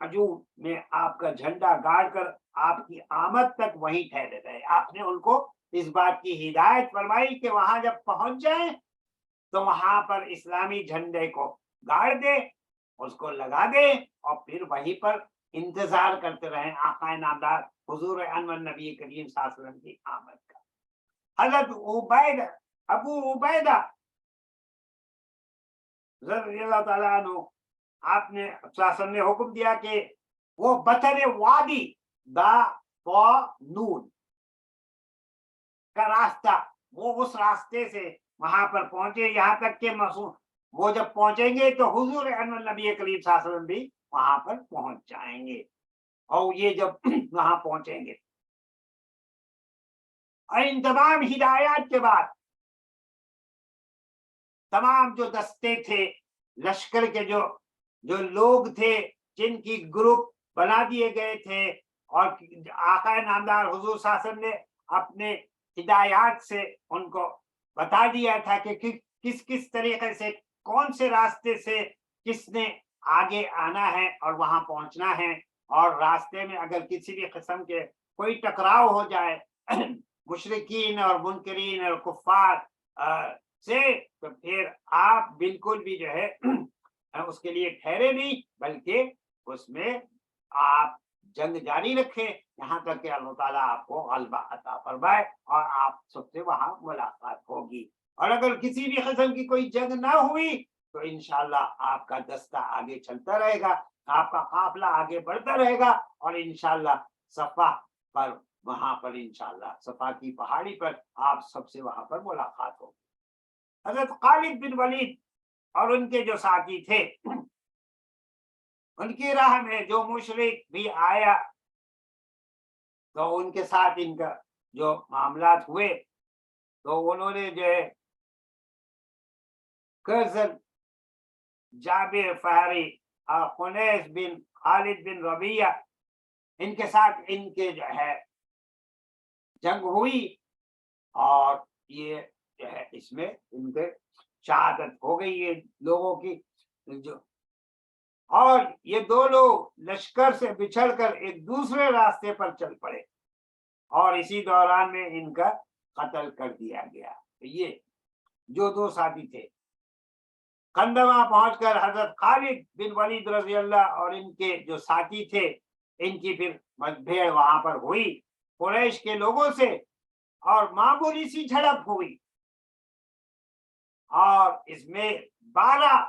ہجوم میں آپ کا جھنڈا گاڑ کر آپ کی آمد تک وہیں ٹھہرے رہے۔ آپ نے ان کو اس بات کی ہدایت فرمائی کہ وہاں جب پہنچ جائیں تو وہاں پر اسلامی جھنڈے کو گاڑ دے، اس کو لگا دے، اور پھر وہیں پر انتظار کرتے رہیں آقا نامدار حضور انور نبی کریم صلی اللہ علیہ وسلم کی آمد کا۔ حضرت ابو عبیدہ رضی اللہ تعالیٰ عنہ آپ نے صلی اللہ علیہ وسلم نے حکم دیا کہ وہ بطن وادی دا نون کا راستہ، وہ اس راستے سے وہاں پر پہنچے، یہاں تک کہ وہ جب پہنچیں گے تو حضور انور نبی کریم صلی اللہ علیہ وسلم بھی وہاں پر پہنچ جائیں گے، اور یہ جب وہاں پہنچیں گے، اور ان تمام ہدایات کے بعد تمام جو دستے تھے لشکر کے جو لوگ تھے جن کی گروپ بنا دیے گئے تھے، اور آقا نامدار حضور صلی اللہ علیہ وسلم نے اپنے ہدایات سے ان کو بتا دیا تھا کہ کس کس طریقے سے کون سے راستے سے کس نے آگے آنا ہے اور وہاں پہنچنا ہے، اور راستے میں اگر کسی بھی قسم کے کوئی ٹکراؤ ہو جائے مشرکین اور منکرین اور کفار سے، تو پھر آپ بالکل بھی جو ہے اس کے لیے ٹھہرے نہیں، بلکہ اس میں آپ جنگ جاری رکھیں یہاں تک کہ اللہ تعالیٰ آپ کو غلبہ عطا فرمائے اور آپ سب سے وہاں ملاقات ہوگی۔ اور اگر کسی بھی قسم کی کوئی جنگ نہ ہوئی تو انشاءاللہ آپ کا دستہ آگے چلتا رہے گا، آپ کا قافلہ آگے بڑھتا رہے گا، اور انشاءاللہ صفا پر، وہاں پر انشاءاللہ صفا کی پہاڑی پر آپ سب سے وہاں پر ملاقات ہوگی۔ حضرت خالد بن ولید اور ان کے جو ساتھی تھے، ان کی راہ میں جو مشرک بھی آیا تو ان کے ساتھ ان کا جو معاملات ہوئے تو انہوں نے جو ہے کرزن، جابر فہری اور خنیس بن خالد بن ربیہ، ان کے ساتھ ان کے جو ہے جنگ ہوئی، اور یہ جو ہے اس میں ان کے شہادت ہو گئی ہے لوگوں کی جو، اور یہ دو لوگ لشکر سے بچھڑ کر ایک دوسرے راستے پر چل پڑے اور اسی دوران میں ان کا قتل کر دیا گیا۔ یہ جو دو ساتھی تھے قندمہ پہنچ کر حضرت خالد بن ولید رضی اللہ اور ان کے جو ساتھی تھے ان کی پھر مدبھیڑ وہاں پر ہوئی قریش کے لوگوں سے، اور معمولی سی جھڑپ ہوئی، اور اس میں 12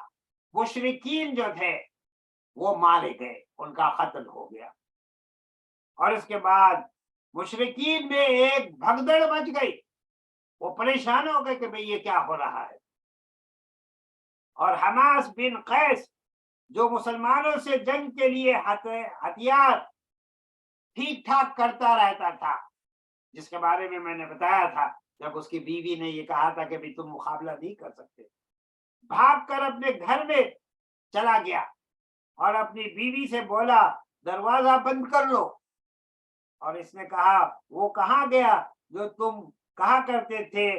مشرکین جو تھے وہ مارے گئے، ان کا قتل ہو گیا۔ اور اس کے بعد مشرکین میں ایک بھگدڑ مچ گئی، وہ پریشان ہو گئے کہ بھئی یہ کیا ہو رہا ہے، اور حماس بن قیس جو مسلمانوں سے جنگ کے لیے ہتھیار ٹھیک ٹھاک کرتا رہتا تھا، جس کے بارے میں نے بتایا تھا جب اس کی بیوی نے یہ کہا تھا کہ بھی تم مقابلہ نہیں کر سکتے، بھاگ کر اپنے گھر میں چلا گیا اور اپنی بیوی سے بولا دروازہ بند کر لو، اور اس نے کہا وہ کہاں گیا جو تم کہا کرتے تھے،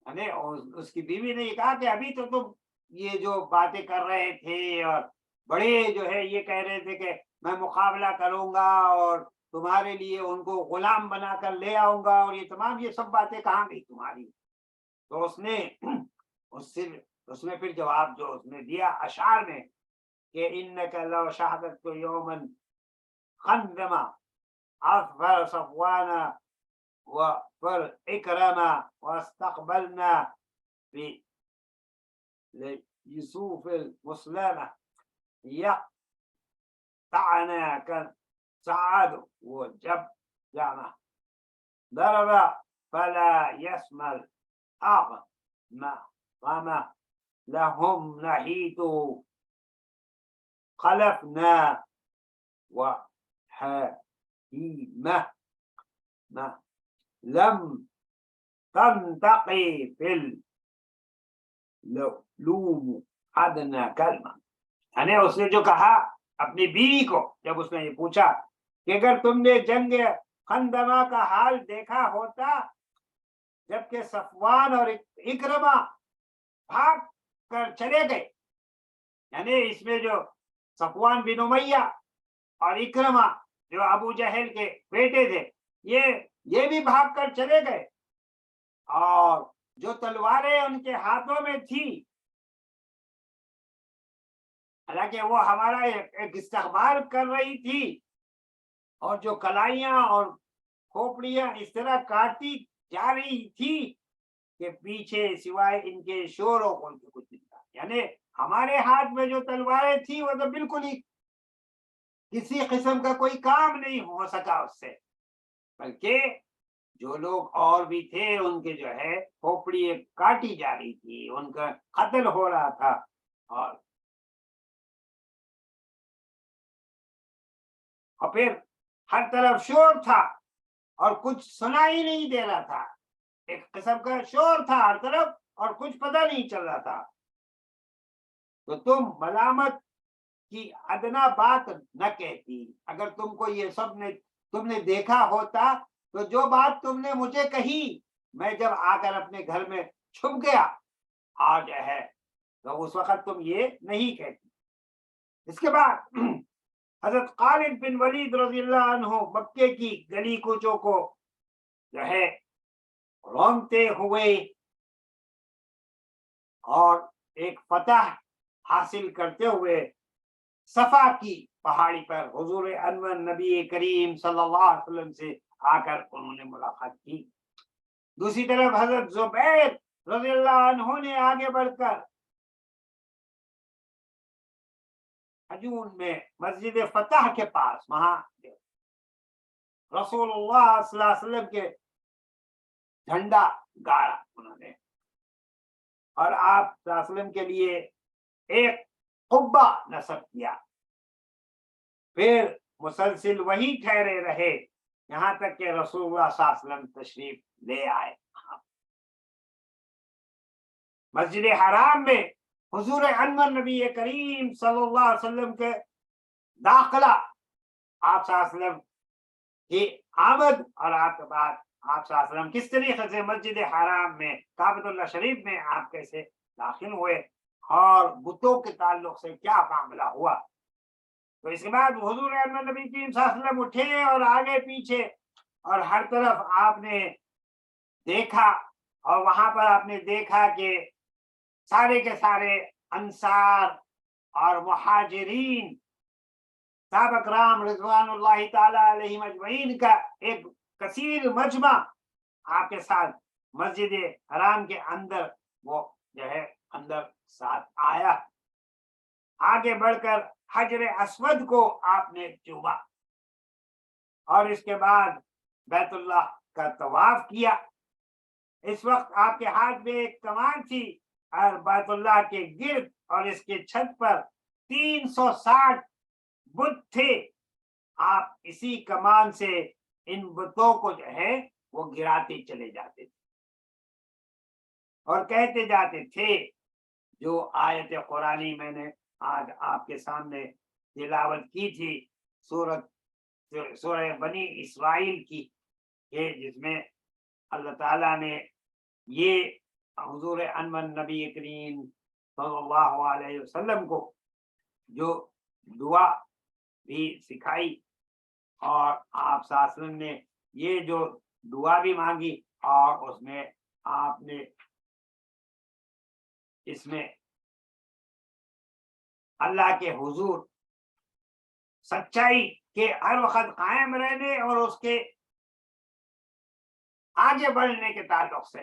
اس کی بیوی نے یہ کہا کہ ابھی تو تم یہ جو باتیں کر رہے تھے اور بڑے جو ہے یہ کہہ رہے تھے کہ میں مقابلہ کروں گا اور تمہارے لیے ان کو غلام بنا کر لے آؤں گا، اور یہ تمام یہ سب باتیں کہاں گئی تمہاری؟ تو اس نے پھر جواب جو اس نے دیا اشعار میں کہ انک لو شہدت یوما خندما اصفر صفوانا وفر اکرما واستقبلنا یوسف المسلمہ یقطعنا كالسعاد وجب جامع ضرب فلا يسمى الأغمى لهم نحيت خلفنا وحكيمة لم تنتقي في اللوم ادنى کلمہ، یعنی اس نے جو کہا اپنی بیوی کو جب اس نے یہ پوچھا کہ اگر تم نے جنگ خندمہ کا حال دیکھا ہوتا جبکہ صفوان اور اکرمہ بھاگ کر چلے گئے، یعنی اس میں جو صفوان بن امیہ اور اکرمہ جو ابو جہل کے بیٹے تھے یہ بھی بھاگ کر چلے گئے، اور جو تلواریں ان کے ہاتھوں میں تھی حالانکہ وہ ہمارا ایک استقبال کر رہی تھی، اور جو کلائیاں اور کھوپڑیاں اس طرح کاٹتی جا رہی تھی کہ پیچھے سوائے ان کے شور و غل کے کچھ نہیں تھا، یعنی ہمارے ہاتھ میں جو تلواریں تھی وہ تو بالکل ہی کسی قسم کا کوئی کام نہیں ہو سکا اس سے، بلکہ جو لوگ اور بھی تھے ان کے جو ہے کھوپڑی کاٹی جا رہی تھی، ان کا قتل ہو رہا تھا، اور پھر ہر طرف شور تھا اور کچھ سنا ہی نہیں دے رہا تھا، ایک قسم کا شور تھا ہر طرف اور کچھ پتہ نہیں چل رہا تھا، تو تم ملامت کی ادنا بات نہ کہتی، اگر تم کو یہ سب تم نے دیکھا ہوتا تو جو بات تم نے مجھے کہی میں جب آ کر اپنے گھر میں چھپ گیا آج ہے تو اس وقت تم یہ نہیں کہتی۔ اس کے بعد حضرت خالد بن ولید رضی اللہ عنہ مکے کی گلی کوچوں کو جو ہے رونگتے ہوئے اور ایک فتح حاصل کرتے ہوئے صفا کی پہاڑی پر حضور انور نبی کریم صلی اللہ علیہ وسلم سے آ کر انہوں نے ملاقات کی۔ دوسری طرف حضرت زبیر رضی اللہ عنہ نے آگے بڑھ کر حجون میں مسجد فتح کے پاس وہاں رسول اللہ صلی اللہ علیہ وسلم کے جھنڈا گاڑا انہوں نے، اور آپ صلی اللہ علیہ وسلم کے لیے ایک قبہ نصب کیا۔ پھر مسلسل وہی ٹھہرے رہے یہاں تک کہ رسول اللہ صلی اللہ علیہ وسلم تشریف لے آئے۔ مسجد حرام میں حضور انور نبی کریم صلی اللہ علیہ وسلم کے داخلہ، آپ صلی اللہ علیہ وسلم کی آمد، اور آپ کے بعد آپ صلی اللہ علیہ وسلم کس طریقے سے مسجد حرام میں کعبۃ اللہ شریف میں آپ کیسے داخل ہوئے اور بتوں کے تعلق سے کیا معاملہ ہوا۔ تو اس کے بعد حضور انور نبی کریم صلی اللہ علیہ وسلم اٹھے اور آگے پیچھے اور ہر طرف آپ نے دیکھا، اور وہاں پر آپ نے دیکھا کہ سارے کے سارے انصار اور مہاجرین صحابہ کرام رضوان اللہ تعالی علیہم اجمعین کا ایک کثیر مجمع آپ کے ساتھ مسجد حرام کے اندر وہ جو ہے اندر ساتھ آیا۔ آگے بڑھ کر حجر اسود کو آپ نے چوما اور اس کے بعد بیت اللہ کا طواف کیا۔ اس وقت آپ کے ہاتھ میں ایک کمان تھی اور بیت اللہ کے گرد اور اس کے چھت پر 360 بت تھے۔ آپ اسی کمان سے ان بتوں کو جو ہے وہ گراتے چلے جاتے تھے اور کہتے جاتے تھے، جو آیت قرآنی میں نے آج آپ کے سامنے تلاوت کی تھی سورہ بنی اسرائیل کی، جس میں اللہ تعالیٰ نے یہ حضور انور نبی کریم صلی اللہ علیہ وسلم کو جو دعا بھی سکھائی، اور آپ صلی اللہ علیہ وسلم نے یہ جو دعا بھی مانگی، اور اس میں آپ نے اس میں اللہ کے حضور سچائی کے ہر وقت قائم رہنے اور اس کے آگے بڑھنے کے تعلق سے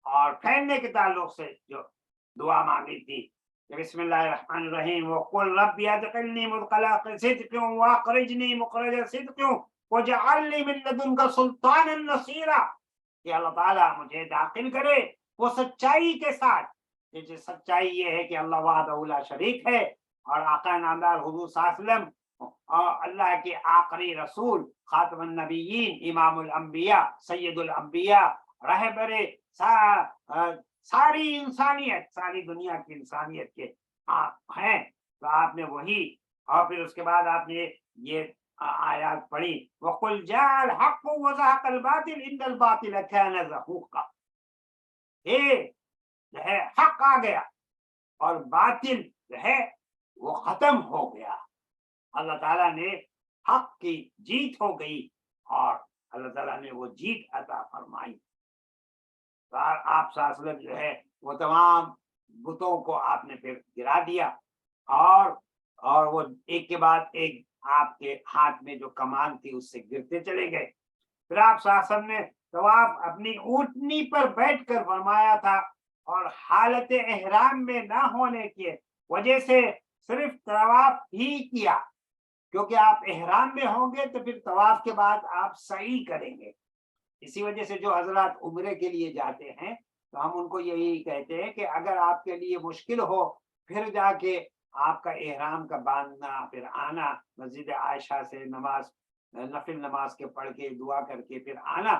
اور پھیلنے کے تعلق سے جو دعا مانگی تھی کہ بسم اللہ الرحمن الرحیم وقل رب ادخلنی مدخل صدق واخرجنی مخرج صدق واجعل لي من لدنك سلطانا نصيرا، کہ اللہ تعالیٰ مجھے داخل کرے وہ سچائی کے ساتھ، یہ سچائی یہ ہے کہ اللہ وحدہ لا شریک ہے، اور آقا نامدار حضور صلی اللہ علیہ وسلم اور اللہ کے آخری رسول خاتم النبیین امام الانبیاء سید الانبیاء رہبر ساری انسانیت، ساری دنیا کی انسانیت کے آپ ہیں۔ تو آپ نے وہی، اور پھر اس کے بعد آپ نے یہ آیات پڑھی وَقُلْ جَاءَ الْحَقُّ وَزَهَقَ الْبَاطِلُ إِنَّ الْبَاطِلَ كَانَ زَهُوقًا، جو ہے حق آ گیا اور باطل جو ہے وہ ختم ہو گیا۔ اللہ تعالیٰ نے حق کی جیت ہو گئی اور اللہ تعالیٰ نے وہ جیت عطا فرمائی۔ آپ صلی اللہ علیہ وسلم جو ہے وہ تمام بتوں کو آپ نے پھر گرا دیا، اور وہ ایک کے بعد ایک آپ کے ہاتھ میں جو کمان تھی اس سے گرتے چلے گئے۔ پھر آپ صلی اللہ علیہ وسلم نے طواف اپنی اونٹنی پر بیٹھ کر فرمایا تھا، اور حالت احرام میں نہ ہونے کی وجہ سے صرف طواف ہی کیا، کیونکہ آپ احرام میں ہوں گے تو پھر طواف کے بعد آپ سعی کریں گے۔ اسی وجہ سے جو حضرات عمرے کے لیے جاتے ہیں تو ہم ان کو یہی کہتے ہیں کہ اگر آپ کے لیے مشکل ہو پھر جا کے آپ کا احرام کا باندھنا، پھر آنا مسجد عائشہ سے نماز نفل نماز کے پڑھ کے دعا کر کے پھر آنا،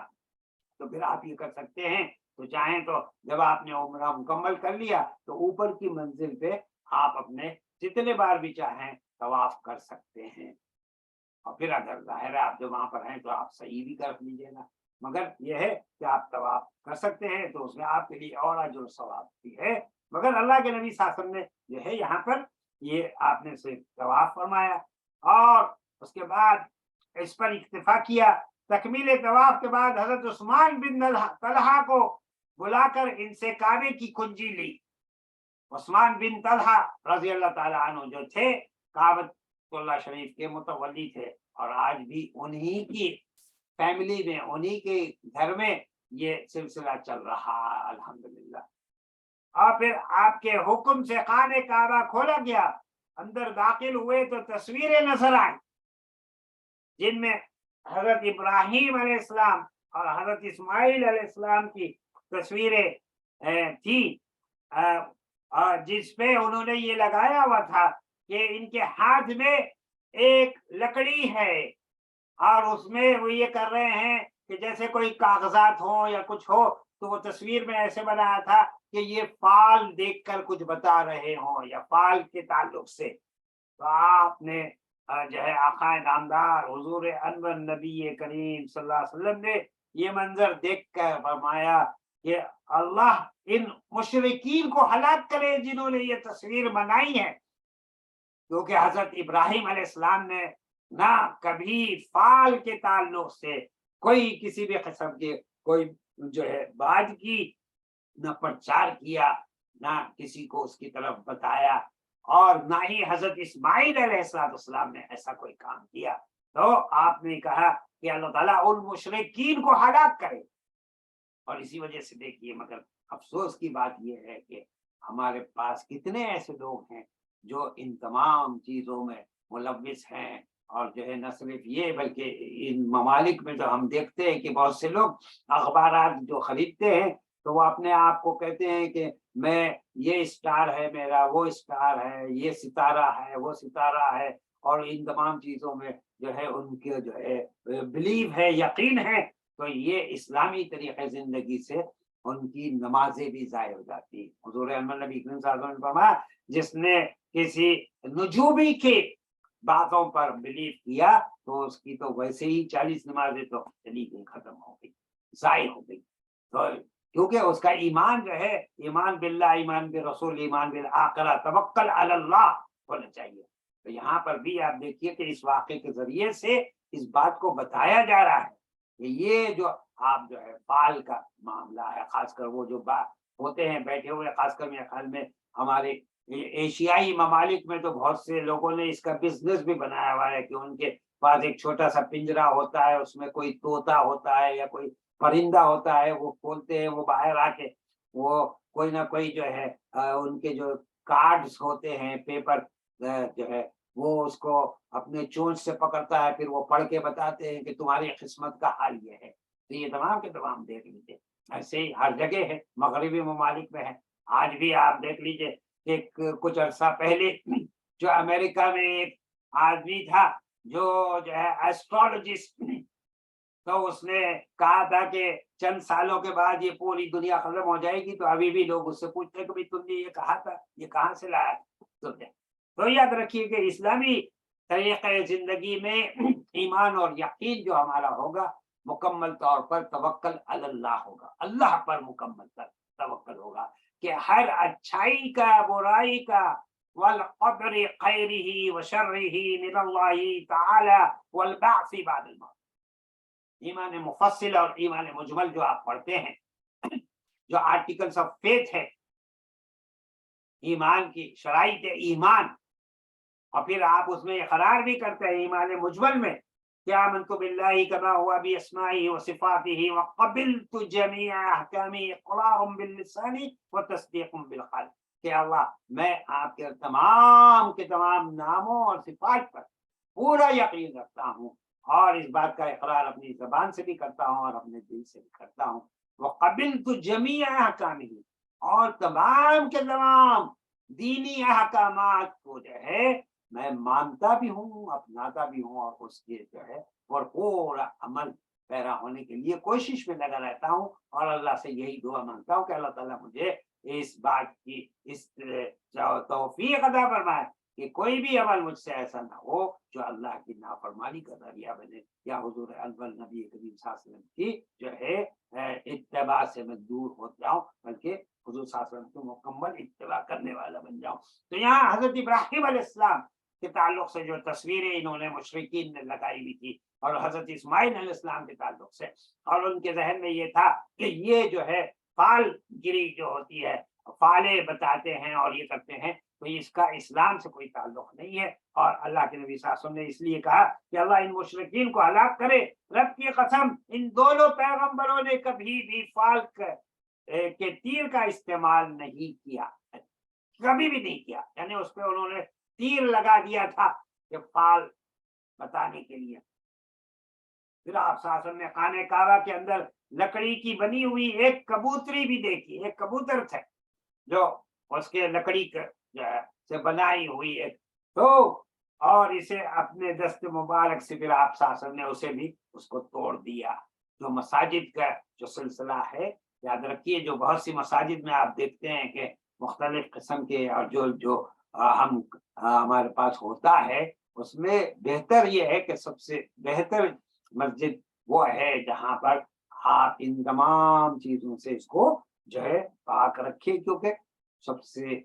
تو پھر آپ یہ کر سکتے ہیں۔ تو چاہیں تو جب آپ نے عمرہ مکمل کر لیا تو اوپر کی منزل پہ آپ اپنے جتنے بار بھی چاہیں طواف کر سکتے ہیں، اور پھر اگر ظاہر ہے آپ جو وہاں پر ہیں تو آپ صحیح بھی کر لیجیے گا، مگر یہ ہے کہ آپ طواف کر سکتے ہیں تو اس میں آپ کے لیے اور اجر و ثواب بھی ہے۔ مگر اللہ کے نبی صلی اللہ علیہ وسلم نے جو ہے یہاں پر یہ آپ نے صرف طواف فرمایا، اور اس کے بعد اس پر اکتفا کیا۔ تکمیل طواف کے بعد حضرت عثمان بن طلحہ کو بلا کر ان سے کعبے کی کنجی لی عثمان بن طلحہ رضی اللہ تعالیٰ عنہ جو تھے کعبۃ اللہ شریف کے متولی تھے، اور آج بھی انہی کی فیملی میں، انہی کے گھر میں یہ سلسلہ چل رہا الحمدللہ۔ اور پھر آپ کے حکم سے خانہ کعبہ کھولا گیا، اندر داخل ہوئے تو تصویریں نظر آئیں جن میں حضرت ابراہیم علیہ السلام اور حضرت اسماعیل علیہ السلام کی تصویریں تھی، جس پہ انہوں نے یہ لگایا ہوا تھا کہ ان کے ہاتھ میں ایک لکڑی ہے، اور اس میں وہ یہ کر رہے ہیں کہ جیسے کوئی کاغذات ہو یا کچھ ہو، تو وہ تصویر میں ایسے بنایا تھا کہ یہ فال دیکھ کر کچھ بتا رہے ہوں یا فال کے تعلق سے۔ تو آپ نے جو ہے آقا نامدار حضور انور نبی کریم صلی اللہ علیہ وسلم نے یہ منظر دیکھ کر فرمایا کہ اللہ ان مشرکین کو ہلاک کرے جنہوں نے یہ تصویر بنائی ہے، کیونکہ حضرت ابراہیم علیہ السلام نے نہ کبھی فال کے تعلق سے کوئی کسی بھی قسم کے کوئی جو ہے بات کی، نہ پرچار کیا، نہ کسی کو اس کی طرف بتایا، اور نہ ہی حضرت اسماعیل علیہ السلام نے ایسا کوئی کام کیا۔ تو آپ نے کہا کہ اللہ تعالیٰ ان مشرکین کو ہلاک کرے، اور اسی وجہ سے دیکھیے، مگر افسوس کی بات یہ ہے کہ ہمارے پاس کتنے ایسے لوگ ہیں جو ان تمام چیزوں میں ملوث ہیں، اور جو ہے نہ صرف یہ بلکہ ان ممالک میں جو ہم دیکھتے ہیں کہ بہت سے لوگ اخبارات جو خریدتے ہیں تو وہ اپنے آپ کو کہتے ہیں کہ میں یہ اسٹار ہے میرا، وہ اسٹار ہے، یہ ستارہ ہے، وہ ستارہ ہے، اور ان تمام چیزوں میں جو ہے ان کے جو ہے بلیو ہے، یقین ہے، تو یہ اسلامی طریقے زندگی سے ان کی نمازیں بھی ضائع ہو جاتی۔ حضور انور نبی کریم صلی اللہ علیہ وسلم نے فرمایا جس نے کسی نجومی کے باتوں پر بلیو کیا تو اس کی تو ویسے ہی 40 نمازیں تو چلی گئی، ختم ہو گئی، ضائع ہو گئی۔ تو کیونکہ اس کا ایمان جو ہے ایمان باللہ، ایمان بالرسول، ایمان بالآخرہ، توکل علی اللہ ہونا چاہیے۔ تو یہاں پر بھی آپ دیکھیے کہ اس واقعے کے ذریعے سے اس بات کو بتایا جا رہا ہے کہ یہ جو آپ جو ہے فال کا معاملہ ہے، خاص کر وہ جو ہوتے ہیں بیٹھے ہوئے، خاص کر میرے خیال میں ہمارے ایشیائی ممالک میں تو بہت سے لوگوں نے اس کا بزنس بھی بنایا ہوا ہے کہ ان کے پاس ایک چھوٹا سا پنجرا ہوتا ہے، اس میں کوئی طوطا ہوتا ہے یا کوئی پرندہ ہوتا ہے، وہ کھولتے ہیں، وہ باہر آ کے وہ کوئی نہ کوئی جو ہے ان کے جو کارڈز ہوتے ہیں، پیپر جو ہے وہ اس کو اپنے چونچ سے پکڑتا ہے، پھر وہ پڑھ کے بتاتے ہیں کہ تمہاری قسمت کا حال یہ ہے۔ تو یہ تمام کے تمام دیکھ لیجیے، ایسے ہی ہر جگہ ہے، مغربی ممالک میں ہے، آج بھی آپ دیکھ لیجیے کہ کچھ عرصہ پہلے جو امریکہ میں ایک آدمی تھا جو ہے ایسٹرولوجسٹ، تو اس نے کہا تھا کہ چند سالوں کے بعد یہ پوری دنیا ختم ہو جائے گی، تو ابھی بھی لوگ اس سے پوچھتے ہیں کہ تم نے یہ کہا تھا، یہ کہاں سے لایا تھا؟ تو یاد رکھیے کہ اسلامی طریقۂ زندگی میں ایمان اور یقین جو ہمارا ہوگا مکمل طور پر توکل علی اللہ ہوگا، اللہ پر مکمل توکل ہوگا کہ ہر اچھائی کا، برائی کا، والقدر خیرہ وشرہ من اللہ تعالی والبعث بعد الموت۔ ایمان مفصل اور ایمان مجمل جو آپ پڑھتے ہیں، جو آرٹیکلس آف فیتھ ہے، ایمان کی شرائط ایمان، اور پھر آپ اس میں اقرار بھی کرتے ہیں ایمان مجمل میں کہ آمنت باللہ کما ہوا باسمائہ وصفاتہ وقبلت جمیع احکامہ اقرار باللسان وتصدیق بالقلب، کہ اللہ میں آپ کے تمام ناموں اور صفات پر پورا یقین رکھتا ہوں، اور اس بات کا اقرار اپنی زبان سے بھی کرتا ہوں اور اپنے دل سے بھی کرتا ہوں۔ وقبلت جمیع احکامہ، اور تمام کے تمام دینی احکامات کو جو ہے میں مانتا بھی ہوں، اپناتا بھی ہوں، اور اس کے جو ہے بھرپور عمل پیرا ہونے کے لیے کوشش میں لگا رہتا ہوں، اور اللہ سے یہی دعا مانگتا ہوں کہ اللہ تعالیٰ مجھے اس بات کی اس توفیق عطا فرمائے کہ کوئی بھی عمل مجھ سے ایسا نہ ہو جو اللہ کی نافرمانی کا ذریعہ بنے، یا حضور انور نبی کریم صلی اللہ علیہ وسلم کی جو ہے اتباع سے میں دور ہو جاؤں، بلکہ حضور صلی اللہ علیہ وسلم کو مکمل اتباع کرنے والا بن جاؤں۔ تو یہاں حضرت ابراہیم علیہ السلام کے تعلق سے جو تصویریں انہوں نے مشرکین نے لگائی ہوئی تھی، اور حضرت اسماعیل علیہ السلام کے تعلق سے، اور ان کے ذہن میں یہ تھا کہ یہ جو ہے فال گری جو ہوتی ہے فعلے بتاتے ہیں اور یہ کرتے ہیں، تو اس کا اسلام سے کوئی تعلق نہیں ہے۔ اور اللہ کے نبی صلی اللہ علیہ وسلم نے اس لیے کہا کہ اللہ ان مشرکین کو ہلاک کرے، رب کی قسم ان دونوں پیغمبروں نے کبھی بھی فال کے تیر کا استعمال نہیں کیا، کبھی بھی نہیں کیا، یعنی اس پہ انہوں نے تیر لگا دیا تھا کہ فال بتانے کے لیے۔ پھر آپ صلی اللہ علیہ وسلم نے خانہ کعبہ کے اندر لکڑی کی بنی ہوئی ایک کبوتری بھی دیکھی، ایک کبوتر تھے جو اس کے لکڑی جو ہے سے بنائی ہوئی ایک، تو اور اسے اپنے دست مبارک سے پھر آپ صلی اللہ علیہ وسلم نے اسے بھی اس کو توڑ دیا۔ جو مساجد کا جو سلسلہ ہے، یاد رکھیے جو بہت سی مساجد میں آپ دیکھتے ہیں کہ مختلف قسم کے اور جو ہمارے پاس ہوتا ہے، اس میں بہتر یہ ہے کہ سب سے بہتر مسجد وہ ہے جہاں پر آپ ان تمام چیزوں سے اس کو جو ہے پاک رکھے، کیونکہ سب سے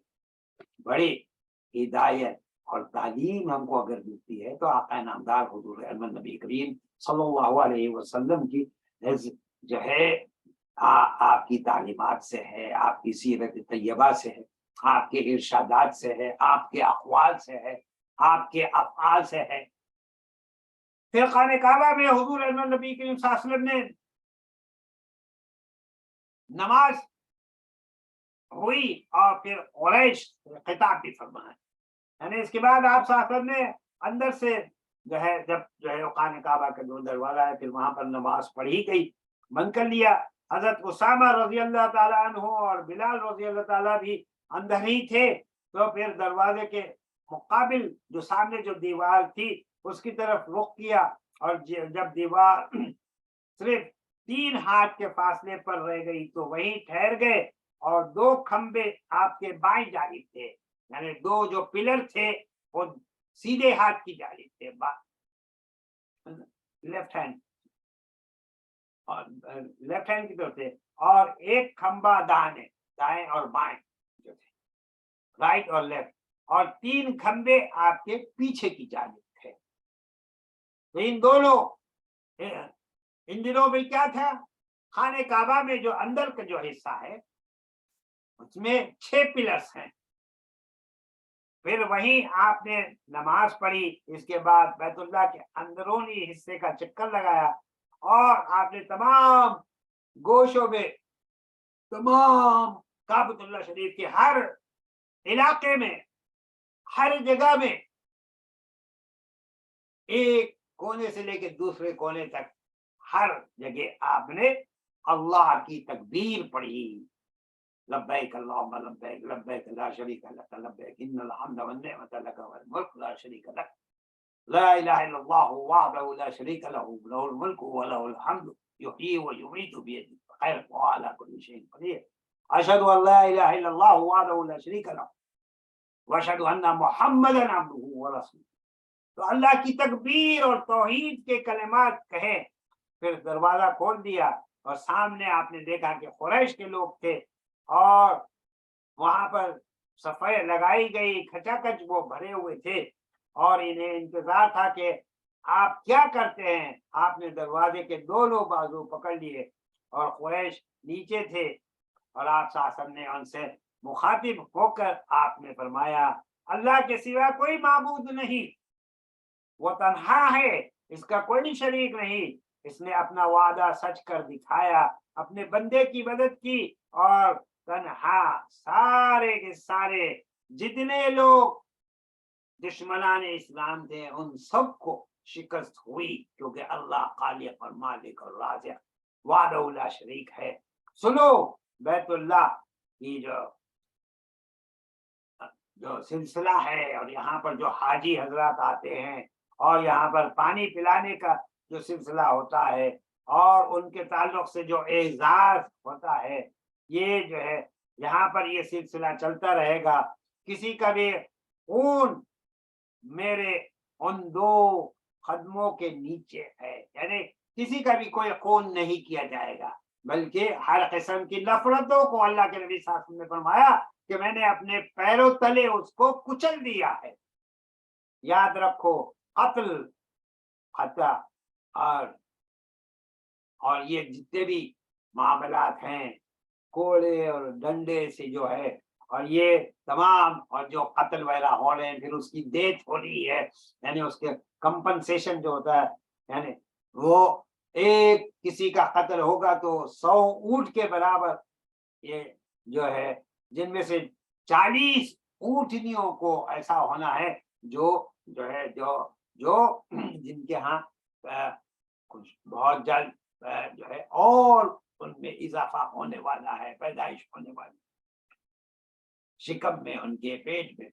بڑی ہدایت اور تعلیم ہم کو اگر ملتی ہے تو آقا نامدار حضور احمد نبی کریم صلی اللہ علیہ وسلم کی جو ہے آپ کی تعلیمات سے ہے، آپ کی سیرت طیبہ سے ہے، آپ کے ارشادات سے ہے، آپ کے اقوال سے ہے، آپ کے افعال سے ہے۔ پھر خانہ کعبہ میں حضور احمد نبی کریم صلی اللہ علیہ وسلم نے نماز ہوئی اور پھر قریش خطاب بھی فرمایا، یعنی اس کے بعد آپ صلی اللہ علیہ وسلم نے اندر سے جو ہے جب جو ہے خانہ کعبہ کا جو دروازہ ہے پھر وہاں پر نماز پڑھی گئی، بند کر لیا۔ حضرت اسامہ رضی اللہ تعالیٰ عنہ اور بلال رضی اللہ تعالیٰ بھی اندر ہی تھے، تو پھر دروازے کے مقابل جو سامنے جو دیوار تھی اس کی طرف رخ کیا، اور جب دیوار صرف 3 ہاتھ کے فاصلے پر رہ گئی تو وہیں ٹھہر گئے، اور 2 کھمبے آپ کے بائیں جانب تھے، یعنی 2 جو پلر تھے وہ سیدھے ہاتھ کی جانب تھے، لیفٹ ہینڈ اور لیفٹ ہینڈ کی طرف تھے، اور ایک کھمبا دائیں اور بائیں جو تھے، رائٹ اور لیفٹ، اور 3 کھمبے آپ کے پیچھے کی جانب تھے۔ تو ان دنوں میں کیا تھا، خانہ کعبہ میں جو اندر کا جو حصہ ہے اس میں 6 پلرز ہیں، پھر وہیں آپ نے نماز پڑھی، اس کے بعد بیت اللہ کے اندرونی حصے کا چکر لگایا، اور آپ نے تمام گوشوں میں، تمام کعبۃ اللہ شریف کے ہر علاقے میں، ہر جگہ میں، ایک کونے سے لے کے دوسرے کونے تک ہر جگہ آپ نے اللہ کی تکبیر پڑھی، لبیک اللہم لبیک لبیک لا شریک لک لبیک ان الحمد والنعمت لک والملک لا شریک لک لا الہ الا اللہ وحدہ لا شریک لہ لہ الملک ولہ الحمد یحیی ویمیت بیدہ الخیر وهو علی کل شیء قدیر اشہد ان لا الہ الا اللہ وحدہ لا شریک لہ واشہد ان محمدا عبدہ ورسولہ۔ تو اللہ کی تکبیر اور توحید کے کلمات کہے، پھر دروازہ کھول دیا، اور سامنے آپ نے دیکھا کہ قریش کے لوگ تھے، اور وہاں پر صفائیں لگائی گئی، کھچا کچ وہ بھرے ہوئے تھے، اور انہیں انتظار تھا کہ آپ کیا کرتے ہیں۔ آپ نے دروازے کے دونوں بازو پکڑ لیے، اور قریش نیچے تھے، اور آپ صلی اللہ علیہ وسلم نے ان سے مخاطب ہو کر آپ نے فرمایا اللہ کے سوا کوئی معبود نہیں، وہ تنہا ہے، اس کا کوئی شریک نہیں، اس نے اپنا وعدہ سچ کر دکھایا، اپنے بندے کی مدد کی، اور تنہا سارے کے سارے جتنے لوگ دشمنان اسلام تھے ان سب کو شکست ہوئی، کیونکہ اللہ خالق اور مالک اور رازق وحدہ لا شریک ہے۔ سنو، بیت اللہ کی جو سلسلہ ہے، اور یہاں پر جو حاجی حضرات آتے ہیں، اور یہاں پر پانی پلانے کا جو سلسلہ ہوتا ہے، اور ان کے تعلق سے جو اعزاز ہوتا ہے، یہ جو ہے یہاں پر یہ سلسلہ چلتا رہے گا۔ کسی کا بھی خون میرے ان 2 قدموں کے نیچے ہے، یعنی کسی کا بھی کوئی خون نہیں کیا جائے گا، بلکہ ہر قسم کی نفرتوں کو اللہ کے نبی صلی اللہ علیہ وسلم نے فرمایا کہ میں نے اپنے پیروں تلے اس کو کچل دیا ہے۔ یاد رکھو، قتل، خطا اور یہ جتنے بھی معاملات ہیں کوڑے اور ڈنڈے سے جو ہے، اور یہ تمام، اور جو قتل وغیرہ ہو رہے ہیں، پھر اس کی ڈیتھ ہو رہی ہے، یعنی اس کے کمپنسیشن جو ہوتا ہے، یعنی وہ ایک کسی کا قتل ہوگا تو 100 اونٹ کے برابر یہ جو ہے، جن میں سے 40 اونٹنیوں کو ایسا ہونا ہے جو ہے جو جن کے ہاں کچھ بہت جلد جو ہے اور ان میں اضافہ ہونے والا ہے، پیدائش ہونے والی، شکم میں، ان کے پیٹ میں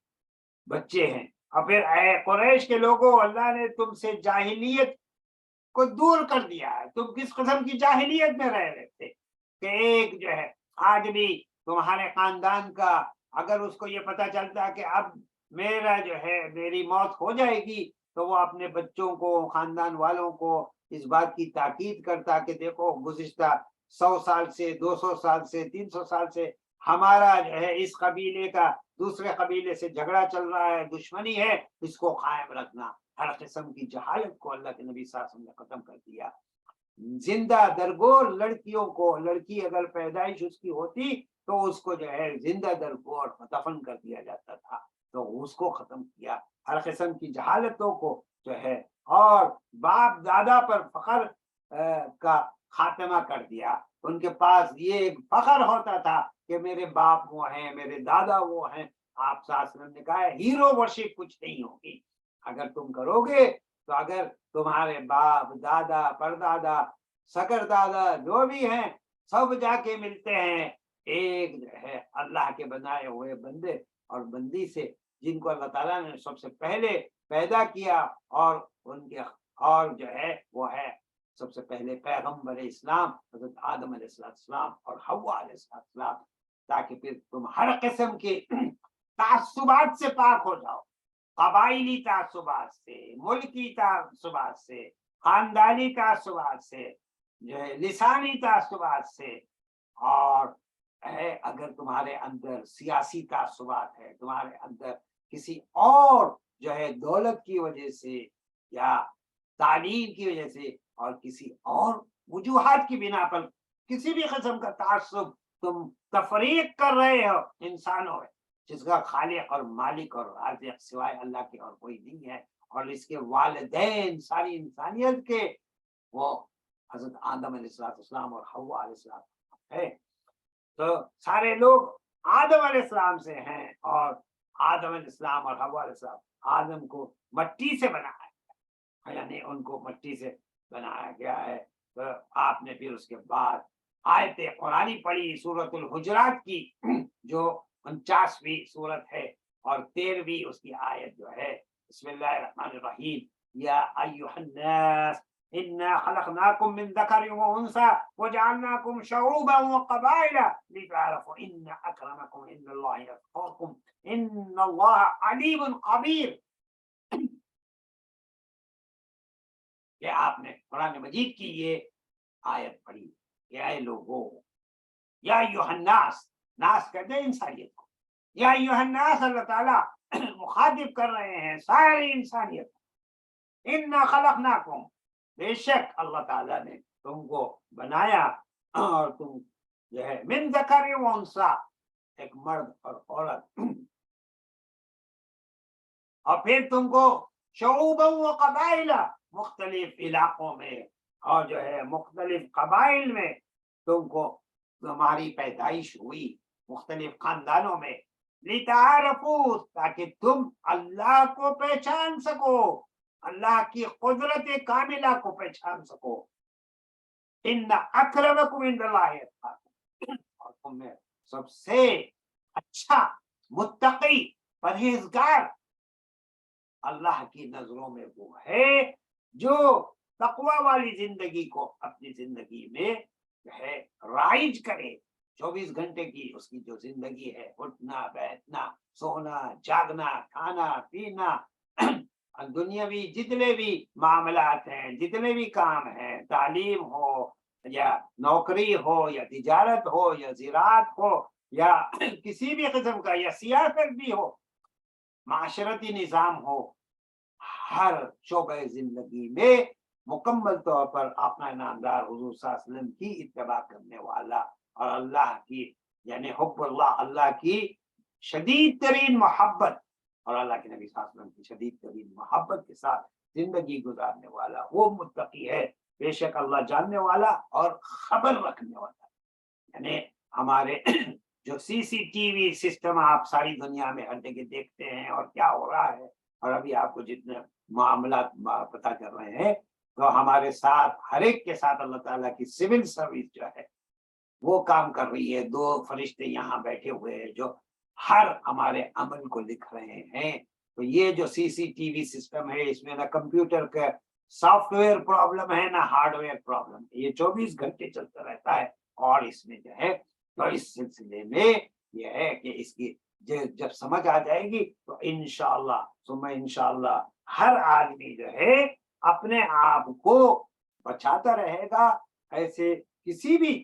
بچے ہیں۔ اور پھر اے قریش کے لوگوں، اللہ نے تم سے جاہلیت کو دور کر دیا ہے۔ تم کس قسم کی جاہلیت میں رہ رہے تھے کہ ایک جو ہے آج بھی تمہارے خاندان کا اگر اس کو یہ پتا چلتا کہ اب میرا جو ہے میری موت ہو جائے گی، تو وہ اپنے بچوں کو، خاندان والوں کو اس بات کی تاکید کرتا کہ دیکھو گزشتہ 100 سال سے، 200 سال سے، 300 سال سے ہمارا جو ہے اس قبیلے کا دوسرے قبیلے سے جھگڑا چل رہا ہے، دشمنی ہے، اس کو قائم رکھنا۔ ہر قسم کی جہالت کو اللہ کے نبی صلی اللہ علیہ وسلم نے ختم کر دیا۔ زندہ درگور لڑکیوں کو، لڑکی اگر پیدائش اس کی ہوتی تو اس کو جو ہے زندہ درگور دفن کر دیا جاتا تھا، تو اس کو ختم کیا۔ ہر قسم کی جہالتوں کو جو ہے، اور باپ دادا پر فخر کا خاتمہ کر دیا۔ ان کے پاس یہ ایک فخر ہوتا تھا کہ میرے باپ وہ ہیں، میرے دادا وہ ہیں۔ آپ صلی اللہ علیہ وسلم نے کہا ہے ہیرو ورشپ کچھ نہیں ہوگی اگر تم کرو گے تو۔ اگر تمہارے باپ دادا پردادا سگر دادا جو بھی ہیں سب جا کے ملتے ہیں ایک جو ہے اللہ کے بنائے ہوئے بندے اور بندی سے، جن کو اللہ تعالیٰ نے سب سے پہلے پیدا کیا، اور ان کے اور جو ہے وہ ہے سب سے پہلے پیغمبر اسلام حضرت آدم علیہ السلام اور حوا علیہ السلام، تاکہ پھر تم ہر قسم کے تعصبات سے پاک ہو جاؤ، قبائلی تعصبات سے، ملکی تعصبات سے، خاندانی تعصبات سے، جو ہے لسانی تعصبات سے، اور ہے اگر تمہارے اندر سیاسی تعصبات ہے، تمہارے اندر کسی اور جو ہے دولت کی وجہ سے یا تعلیم کی وجہ سے اور کسی اور وجوہات کی بنا پر کسی بھی قسم کا تعصب تم تفریق کر رہے ہو انسانوں میں، جس کا خالق اور مالک اور رازق سوائے اللہ کے اور کوئی نہیں ہے، اور اس کے والدین ساری انسانیت کے وہ حضرت آدم علیہ السلام اور حوا علیہ السلام ہے، تو سارے لوگ آدم علیہ السلام سے ہیں، اور آدم علیہ السلام اور حوا علیہ السلام، آدم کو مٹی سے بنایا ہے، یعنی ان کو مٹی سے بنایا گیا ہے۔ تو آپ نے پھر اس کے بعد آیت قرآنی پڑھی سورۃ الحجرات کی، جو 49ویں سورت ہے اور 13ویں اس کی آیت جو ہے، بسم اللہ الرحمن الرحیم، یا ایھا الناس انا خلقناکم من ذکر و انثی وجعلناکم شعوبا وقبائل لتعارفوا ان اکرمکم عند اللہ اتقاکم ان اللہ علیم خبیر۔ کہ آپ نے قرآن مجید کی یہ آیت پڑھی کہ اے لوگوں، یا ایھا الناس، ناس کہتے ہیں انسانیت کو، یا ایھا الناس، اللہ تعالیٰ مخاطب کر رہے ہیں ساری انسانیت، انا خلقناکم، بے شک اللہ تعالیٰ نے تم کو بنایا، اور تم جو ہے من ذکر و انثی، ایک مرد اور عورت، اور پھر تم کو شعوبا و قبائل، مختلف علاقوں میں اور جو ہے مختلف قبائل میں تم کو تمہاری پیدائش ہوئی، مختلف خاندانوں میں، لتعارفوا، تاکہ تم اللہ کو پہچان سکو، اللہ کی قدرت کاملہ کو پہچان سکو، ان اکرمکم عند اللہ اتقاکم، اور تم میں سب سے اچھا متقی پرہیزگار اللہ کی نظروں میں وہ ہے جو تقوی والی زندگی کو اپنی زندگی میں جو ہے رائج کرے، 24 گھنٹے کی اس کی جو زندگی ہے، اٹھنا بیٹھنا سونا جاگنا کھانا پینا، دنیاوی جتنے بھی معاملات ہیں، جتنے بھی کام ہیں، تعلیم ہو یا نوکری ہو یا تجارت ہو یا زراعت ہو یا کسی بھی قسم کا یا سیاست بھی ہو، معاشرتی نظام ہو، ہر شعبہ زندگی میں مکمل طور پر اپنا نامدار حضور صلی اللہ علیہ وسلم کی اتباع کرنے والا اور اللہ کی یعنی حب اللہ، اللہ کی شدید ترین محبت اور اللہ کے نبی صلی اللہ علیہ وسلم کی شدید ترین محبت کے ساتھ زندگی گزارنے والا وہ متقی ہے، بے شک اللہ جاننے والا اور خبر رکھنے والا۔ یعنی ہمارے جو سی سی ٹی وی سسٹم آپ ساری دنیا میں ہر جگہ دیکھتے ہیں اور کیا ہو رہا ہے، اور ابھی آپ کو جتنے معاملات پتہ کر رہے ہیں، تو ہمارے ساتھ ہر ایک کے ساتھ اللہ تعالیٰ کی سول سروس جو ہے وہ کام کر رہی ہے۔ دو فرشتے یہاں بیٹھے ہوئے ہیں جو ہر ہمارے عمل کو لکھ رہے ہیں۔ تو یہ جو سی سی ٹی وی سسٹم ہے، اس میں نہ کمپیوٹر کا سافٹ ویئر پرابلم ہے نہ ہارڈ ویئر پرابلم، یہ 24 گھنٹے چلتا رہتا ہے۔ اور اس میں جو ہے تو اس سلسلے میں یہ ہے کہ اس کی جب سمجھ آ جائے گی تو انشاءاللہ ثم انشاءاللہ ہر آدمی جو ہے اپنے آپ کو بچاتا رہے گا ایسے کسی بھی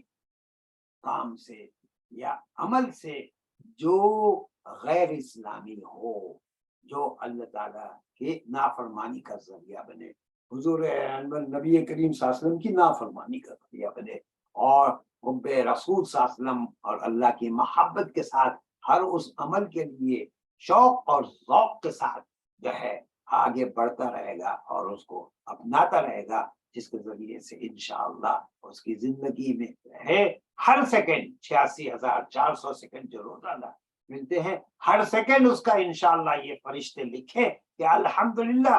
کام سے یا عمل سے جو غیر اسلامی ہو، جو اللہ تعالیٰ کی نافرمانی کا ذریعہ بنے، حضور نبی کریم صلی اللہ علیہ وسلم کی نافرمانی کا ذریعہ بنے، اور حب رسول صلی اللہ علیہ وسلم اور اللہ کی محبت کے ساتھ ہر اس عمل کے لیے شوق اور ذوق کے ساتھ جو ہے آگے بڑھتا رہے گا اور اس کو اپناتا رہے گا، جس کے ذریعے سے انشاءاللہ اس کی زندگی میں ہے ہر سیکنڈ 86,400 سیکنڈ جو روزانہ ملتے ہیں، ہر سیکنڈ اس کا انشاءاللہ یہ فرشتے لکھیں کہ الحمدللہ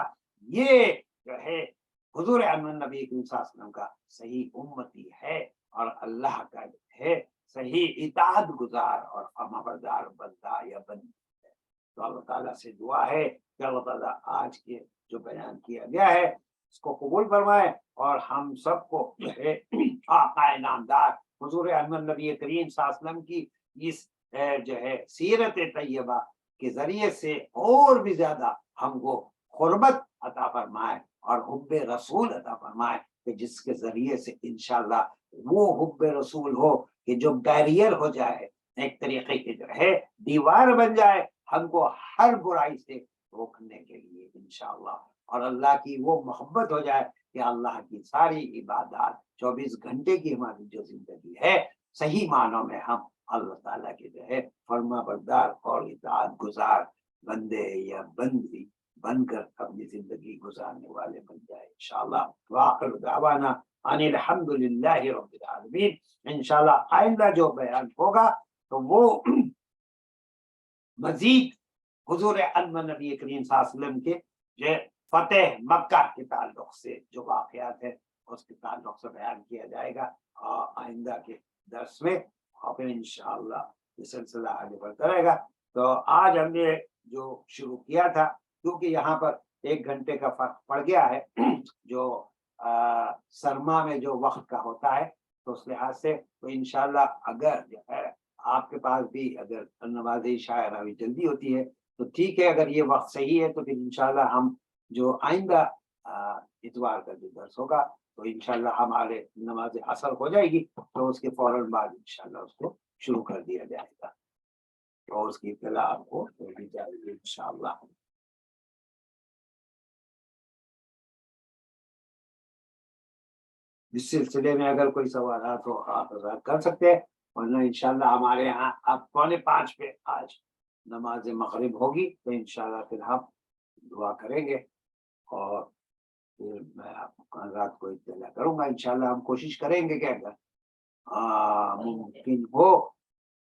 یہ جو ہے حضور نبی کریم صلی اللہ علیہ وسلم کا صحیح امتی ہے اور اللہ کا ہے صحیح اطاعت گزار اور فرمانبردار بندہ یا بندی ہے۔ تو اللہ تعالیٰ سے دعا ہے کہ اللہ تعالیٰ آج کے جو بیان کیا گیا ہے اس کو قبول فرمائے اور ہم سب کو جو ہے آقا نامدار حضور نبی کریم صلی اللہ علیہ وسلم کی اس جو ہے سیرت طیبہ کے ذریعے سے اور بھی زیادہ ہم کو قربت عطا فرمائے اور حب رسول عطا فرمائے کہ جس کے ذریعے سے انشاءاللہ وہ حب رسول ہو کہ جو بیریئر ہو جائے، ایک طریقے کی جو ہے دیوار بن جائے ہم کو ہر برائی سے روکنے کے لیے انشاءاللہ، اور اللہ کی وہ محبت ہو جائے کہ اللہ کی ساری عبادات 24 گھنٹے کی ہماری جو زندگی ہے صحیح معنوں میں ہم اللہ تعالیٰ کے جو ہے فرما بردار اور اطاعت گزار بندے یا بندی بن کر اپنی زندگی گزارنے والے بن جائے انشاءاللہ۔ وآخر دعوانا ان الحمدللہ رب العالمین۔ انشاءاللہ آئندہ جو بیان ہوگا تو وہ مزید حضور نبی کریم صلی اللہ علیہ وسلم کے جو فتح مکہ کے تعلق سے جو واقعات ہے اس کے تعلق سے بیان کیا جائے گا آئندہ کے درس میں، اور پھر انشاءاللہ یہ سلسلہ آگے بڑھتا رہے گا۔ تو آج ہم نے جو شروع کیا تھا کیونکہ یہاں پر 1 گھنٹے کا فرق پڑ گیا ہے جو سرما میں جو وقت کا ہوتا ہے، تو اس لحاظ سے تو انشاءاللہ اگر جو ہے آپ کے پاس بھی اگر نماز عشاء راوی جلدی ہوتی ہے تو ٹھیک ہے، اگر یہ وقت صحیح ہے تو پھر انشاءاللہ ہم جو آئندہ اتوار کا جو درس ہوگا تو انشاءاللہ ہمارے نماز عصر ہو جائے گی تو اس کے فوراً بعد انشاءاللہ اس کو شروع کر دیا جائے گا اور اس کی اطلاع آپ کو دی جائے گی انشاءاللہ۔ اس سلسلے میں اگر کوئی سوالات ہو آپ حضرات کر سکتے ہیں، ورنہ انشاءاللہ ہمارے ہاں اب 4:45 پہ آج نماز مغرب ہوگی تو انشاءاللہ پھر ہم دعا کریں گے اور پھر میں آپ حضرات کو اطلاع کروں گا۔ انشاءاللہ ہم کوشش کریں گے کہ اگر ممکن ہو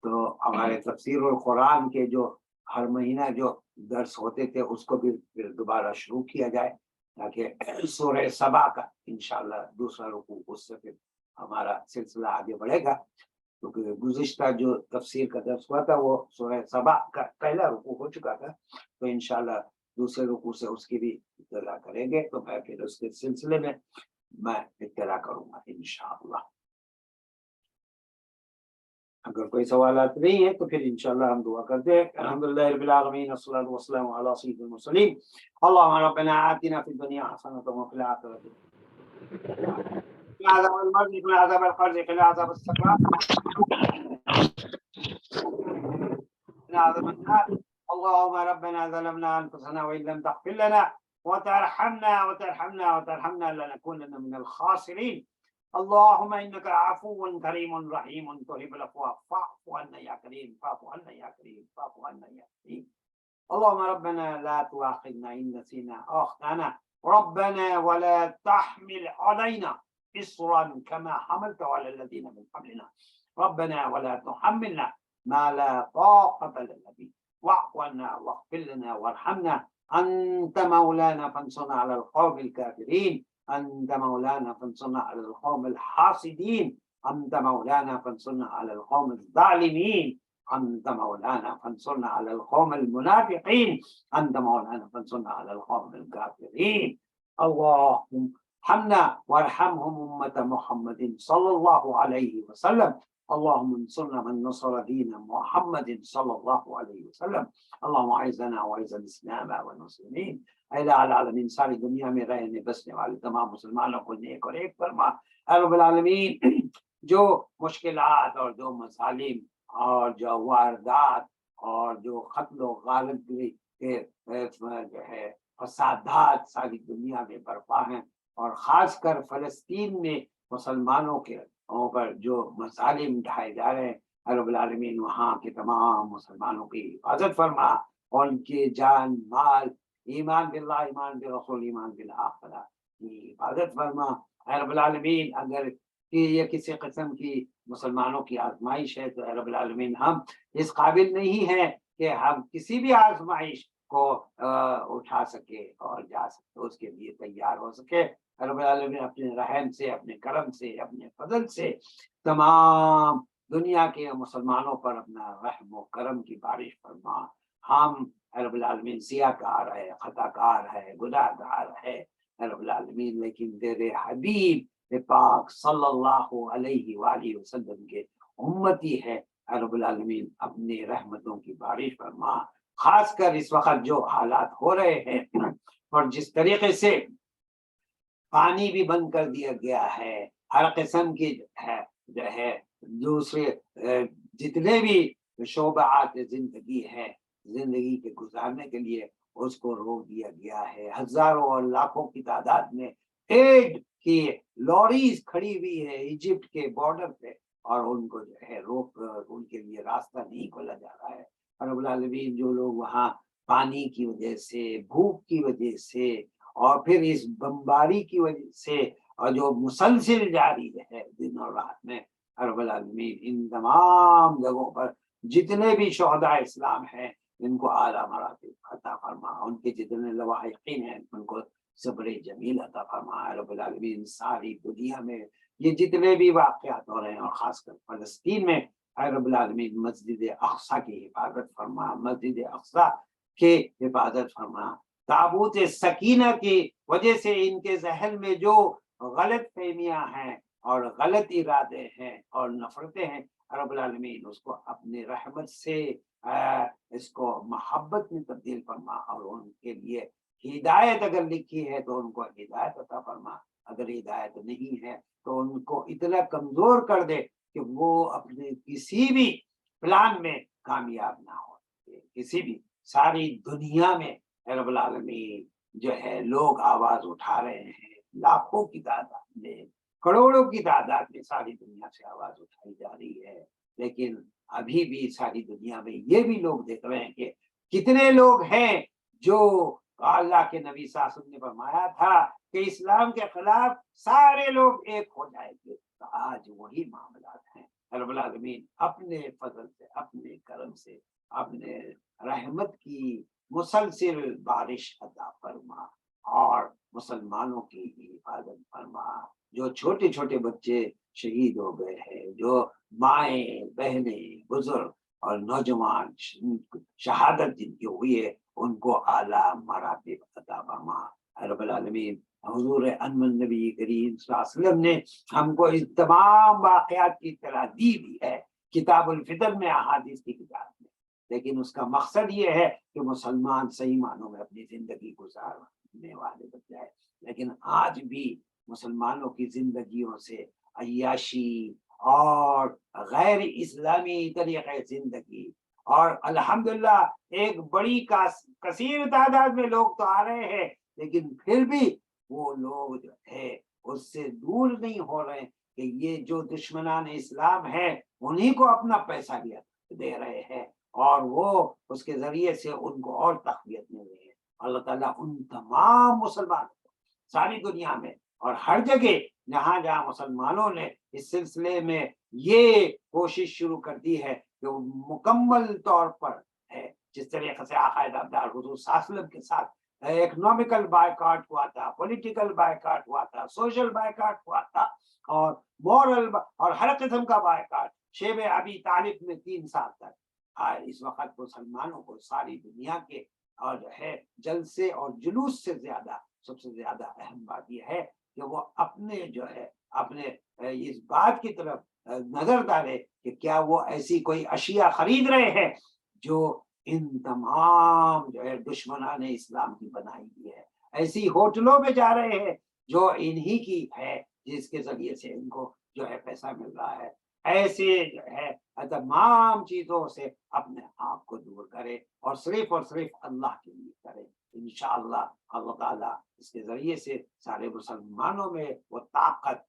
تو ہمارے تفسیر القرآن کے جو ہر مہینہ جو درس ہوتے تھے اس کو بھی پھر دوبارہ شروع کیا جائے تاکہ سورہ سبا کا انشاءاللہ دوسرا رکوع اس سے پھر ہمارا سلسلہ آگے بڑھے گا، کیونکہ گزشتہ جو تفسیر کا درس ہوا تھا وہ سورہ سبا کا پہلا رکوع ہو چکا تھا، تو انشاءاللہ دوسرے رکوع سے اس کی بھی اطلاع کریں گے، تو میں پھر اس کے سلسلے میں اطلاع کروں گا انشاءاللہ۔ اگر کوئی سوالات نہیں ہے تو پھر انشاءاللہ ہم دعا کرتے ہیں۔ الحمدللہ رب العالمین والصلاة والسلام علی سید المرسلین۔ اللهم ربنا آتنا في الدنيا حسنة وفي الآخرة قنا عذاب المرض قنا عذاب القرض قنا عذاب السكرات قنا عذاب النار۔ اللهم ربنا ظلمنا أنفسنا وإن لم تغفر لنا وترحمنا لنكونن من الخاسرين۔ اللهم انك عفو كريم رحيم تحب العفو فاعف عنا يا كريم، فاعف عنا يا كريم، فاعف عنا يا كريم. اللهم ربنا لا تؤاخذنا إن نسينا أو أخطأنا، ربنا ولا تحمل علينا إصرا كما حملت على الذين من قبلنا، ربنا ولا تحملنا ما لا طاقة لنا به، واعف عنا واغفر لنا وارحمنا، أنت مولانا فانصرنا على القوم الكافرين، أنت مولانا فانصرنا على القوم الحاسدين، أنت مولانا فانصرنا على القوم الظالمين، أنت مولانا فانصرنا على القوم المنافقين، أنت مولانا فانصرنا على القوم الكافرين. اللهم ارحمنا وارحمهم أمة محمد صلى الله عليه وسلم. اللهم انصرنا من نصر دين محمد صلى الله عليه وسلم. اللهم اعزنا واعز الاسلام والمسلمين. اے العالمین ساری دنیا میں رہنے بسنے والے تمام مسلمانوں کو نیک اور ایک فرما اے رب العالمین. جو مشکلات اور جو مظالم اور جو واردات اور جو قتل و غارت کے جو ہے فسادات ساری دنیا میں برپا ہیں، اور خاص کر فلسطین میں مسلمانوں کے پر جو مظالم ڈھائے جا رہے ہیں، رب العالمین وہاں کے تمام مسلمانوں کی حفاظت فرما، اور ان کے جان مال ایمان باللہ ایمان برسول ایمان بالآخرہ کی حفاظت فرما اے رب العالمین. اگر یہ کسی قسم کی مسلمانوں کی آزمائش ہے تو اے رب العالمین ہم اس قابل نہیں ہیں کہ ہم کسی بھی آزمائش کو اٹھا سکے اور جا سکے، اس کے لیے تیار ہو سکے. رب العالمین اپنے رحم سے، اپنے کرم سے، اپنے فضل سے تمام دنیا کے مسلمانوں پر اپنا رحم و کرم کی بارش فرما. ہم رب العالمین سیاہ کار ہے، خطا کار ہے، گناہ گار ہے رب العالمین، لیکن تیرے حبیب پاک صلی اللہ علیہ وآلہ وسلم کے امتی ہے رب العالمین. اپنی رحمتوں کی بارش فرما. خاص کر اس وقت جو حالات ہو رہے ہیں اور جس طریقے سے پانی بھی بند کر دیا گیا ہے، ہر قسم کی جو ہے دوسرے جتنے بھی شعبات زندگی ہے، زندگی کے گزارنے کے لیے اس کو روک دیا گیا ہے. ہزاروں اور لاکھوں کی تعداد میں ایڈ کی لوریز کھڑی ہوئی ہے ایجپٹ کے بارڈر پہ، اور ان کو جو ہے روک ان کے لیے راستہ نہیں کھولا جا رہا ہے. رب العالمین جو لوگ وہاں پانی کی وجہ سے، بھوک کی وجہ سے، اور پھر اس بمباری کی وجہ سے، اور جو مسلسل جاری ہے دن اور رات میں، رب العالمین ان تمام جگہوں پر جتنے بھی شہداء اسلام ہیں ان کو اعلیٰ مراتب عطا فرما. ان کے جتنے لواحقین ہیں ان کو صبر جمیل عطا فرما. رب العالمین ساری دنیا میں یہ جتنے بھی واقعات ہو رہے ہیں، اور خاص کر فلسطین میں، رب العالمین مسجد اقصیٰ کی حفاظت فرما، مسجد اقصیٰ کی حفاظت فرما. تابوت سکینہ کی وجہ سے ان کے ذہن میں جو غلط فہمیاں ہیں اور غلط ارادے ہیں اور نفرتیں ہیں، رب العالمین اس کو اپنی رحمت سے اس کو محبت میں تبدیل فرما، اور ان کے لیے ہدایت اگر لکھی ہے تو ان کو ہدایت عطا فرما. اگر ہدایت نہیں ہے تو ان کو اتنا کمزور کر دے کہ وہ اپنے کسی بھی پلان میں کامیاب نہ ہو. کسی بھی ساری دنیا میں رب العالمین جو ہے لوگ آواز اٹھا رہے ہیں، لاکھوں کی تعداد میں، کروڑوں کی تعداد میں ساری دنیا سے آواز اٹھائی جا رہی ہے. لیکن ابھی بھی ساری دنیا میں یہ بھی لوگ دیکھ رہے ہیں کہ کتنے لوگ ہیں جو اللہ کے نبی صلی اللہ علیہ وسلم نے فرمایا تھا کہ اسلام کے خلاف سارے لوگ ایک ہو جائیں گے. تو آج وہی معاملات ہیں. رب العالمین اپنے فضل سے، اپنے کرم سے، اپنے رحمت کی مسلسل بارش عطا فرما، اور مسلمانوں کی حفاظت فرما. جو چھوٹے چھوٹے بچے شہید ہو گئے ہیں، جو مائیں بہنیں بزرگ اور نوجوان شہادت جن کی ہوئی ہے، ان کو اعلیٰ مراتب عطا فرما. رب العالمین حضور انمن نبی کریم صلی اللہ علیہ وسلم نے ہم کو اس تمام واقعات کی اطلاع دی بھی ہے کتاب الفطر میں، احادیث کی کتاب میں. لیکن اس کا مقصد یہ ہے کہ مسلمان صحیح معنوں میں اپنی زندگی گزارنے والے بن جائے. لیکن آج بھی مسلمانوں کی زندگیوں سے عیاشی اور غیر اسلامی طریقے زندگی، اور الحمدللہ ایک بڑی کثیر تعداد میں لوگ تو آ رہے ہیں، لیکن پھر بھی وہ لوگ جو ہے اس سے دور نہیں ہو رہے کہ یہ جو دشمنان اسلام ہے انہی کو اپنا پیسہ دے رہے ہیں اور وہ اس کے ذریعے سے ان کو اور تقویت مل رہی ہے. اللہ تعالیٰ ان تمام مسلمانوں کو ساری دنیا میں اور ہر جگہ جہاں جہاں مسلمانوں نے اس سلسلے میں یہ کوشش شروع کر دی ہے کہ وہ مکمل طور پر ہے، جس طریقے سے آقائد ابدال حضور صلی اللہ علیہ وسلم کے ساتھ اکنامیکل بائیکاٹ ہوا تھا، پولیٹیکل بائیکاٹ ہوا تھا، سوشل بائیکاٹ ہوا تھا اور مورل اور ہر قسم کا بائیکاٹ شیب ابی طالب میں 3 سال تک. اس وقت مسلمانوں کو ساری دنیا کے اور جو ہے جلسے اور جلوس سے زیادہ سب سے زیادہ اہم بات یہ ہے کہ وہ اپنے جو ہے اپنے اس بات کی طرف نظر ڈالے کہ کیا وہ ایسی کوئی اشیاء خرید رہے ہیں جو ان تمام جو ہے دشمنان اسلام کی بنائی ہوئی ہے، ایسی ہوٹلوں میں جا رہے ہیں جو انہی کی ہے جس کے ذریعے سے ان کو جو ہے پیسہ مل رہا ہے. ایسے جو ہے تمام چیزوں سے اپنے آپ کو دور کرے اور صرف اللہ کے لیے کرے. انشاءاللہ اللہ تعالیٰ اس کے ذریعے سے سارے مسلمانوں میں وہ طاقت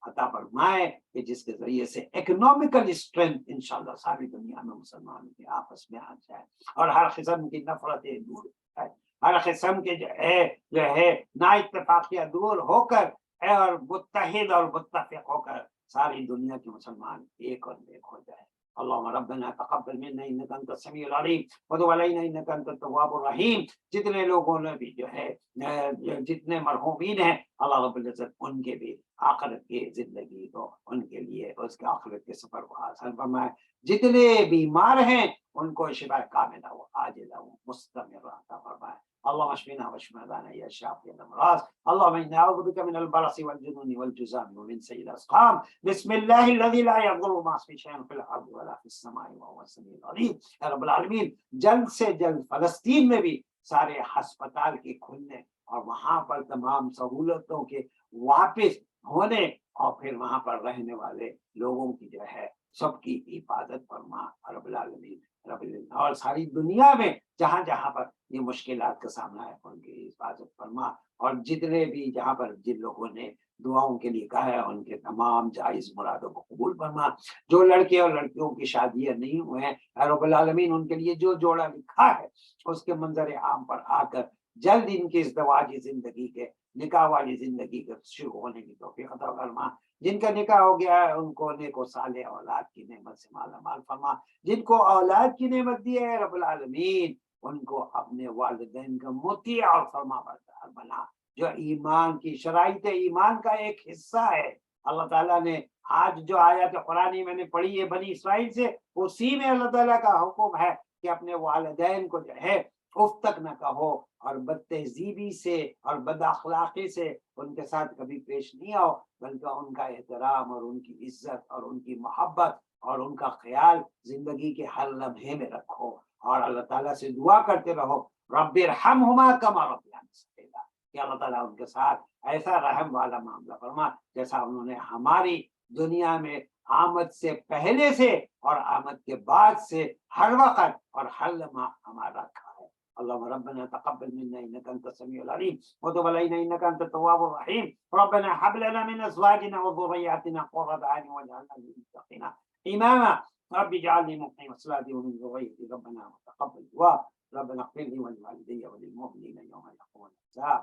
عطا فرمائے کہ جس کے ذریعے سے اکنامیکل اسٹرینتھ انشاءاللہ ساری دنیا میں مسلمانوں کے آپس میں آ جائے اور ہر قسم کی نفرتیں دور ہو جائے، ہر قسم کے جو ہے نا اتفاقیاں دور ہو کر اور متحد اور متفق ہو کر ساری دنیا کے مسلمان ایک اور ایک ہو جائے. اللهم ربنا تقبل منا انك انت السميع العليم وتب علينا انك انت التواب الرحيم. جتنے لوگوں نے بھی جو ہے جتنے مرحومین ہیں اللہ رب العزت ان کے بھی آخرت کی زندگی کو ان کے لیے اس کے آخرت کے سفر کو آسان فرمائے. جتنے بیمار ہیں ان کو شفا کاملہ و عاجلہ و مستمرہ عطا فرمائے. اللهم اشفنا واشف مرضانا يا شافي الامراض. اللهم انا نعوذ بك من البرص والجنون والجذام ومن سيء الاسقام. بسم الله الذي لا يضر مع اسمه شيء في الارض ولا في السماء وهو السميع العليم. اے رب العالمین جلد سے جلد فلسطین میں بھی سارے ہسپتال کے کھلنے اور وہاں پر تمام سہولتوں کے واپس ہونے اور پھر وہاں پر رہنے والے لوگوں کی جو ہے سب کی حفاظت فرما رب العالمین. اور ساری دنیا میں جہاں جہاں پر یہ مشکلات کا سامنا ہے ان کی حفاظت فرما. اور جتنے بھی جہاں پر جن لوگوں نے دعاؤں کے لیے کہا ہے ان کے تمام جائز مرادوں کو قبول فرما. جو لڑکے اور لڑکیوں کی شادیاں نہیں ہوئے ہیں رب العالمین ان کے لیے جو جوڑا لکھا ہے اس کے منظر عام پر آ کر جلد ان کی ازدواجی زندگی کے نکاح والی زندگی کے شروع ہونے کی توفیق عطا فرما. جن کا نکاح ہو گیا ہے ان کو نیک و صالح اولاد کی نعمت سے مالا مال فرما. جن کو اولاد کی نعمت دی ہے رب العالمین ان کو اپنے والدین کا مطیع اور فرما بردار بنا. جو ایمان کی شرائط ایمان کا ایک حصہ ہے اللہ تعالیٰ نے آج جو آیات قرآنی میں نے پڑھی ہے بنی اسرائیل سے اسی میں اللہ تعالیٰ کا حکم ہے کہ اپنے والدین کو جو ہے اف تک نہ کہو اور بد تہذیبی سے اور بد اخلاقی سے ان کے ساتھ کبھی پیش نہیں آؤ بلکہ ان کا احترام اور ان کی عزت اور ان کی محبت اور ان کا خیال زندگی کے ہر لمحے میں رکھو اور اللہ تعالیٰ سے دعا کرتے رہو رب ارحمہما کما ربیانی صغیرا کہ اللہ تعالیٰ ان کے ساتھ ایسا رحم والا معاملہ فرما جیسا انہوں نے ہماری دنیا میں آمد سے پہلے سے اور آمد کے بعد سے ہر وقت اور ہر لمحہ ہمارا رکھا ہے. اللهم ربنا تقبل منا انك انت السميع العليم وتب علينا انك انت التواب الرحيم. ربنا هب لنا من ازواجنا وذرياتنا قرة اعين واجعلنا للمتقين اماما. رب اجعلني مقيم الصلاة ومن ذريتي ربنا وتقبل دعاء. ربنا اغفر لي ولوالدي وللمؤمنين يوم يقوم الحساب.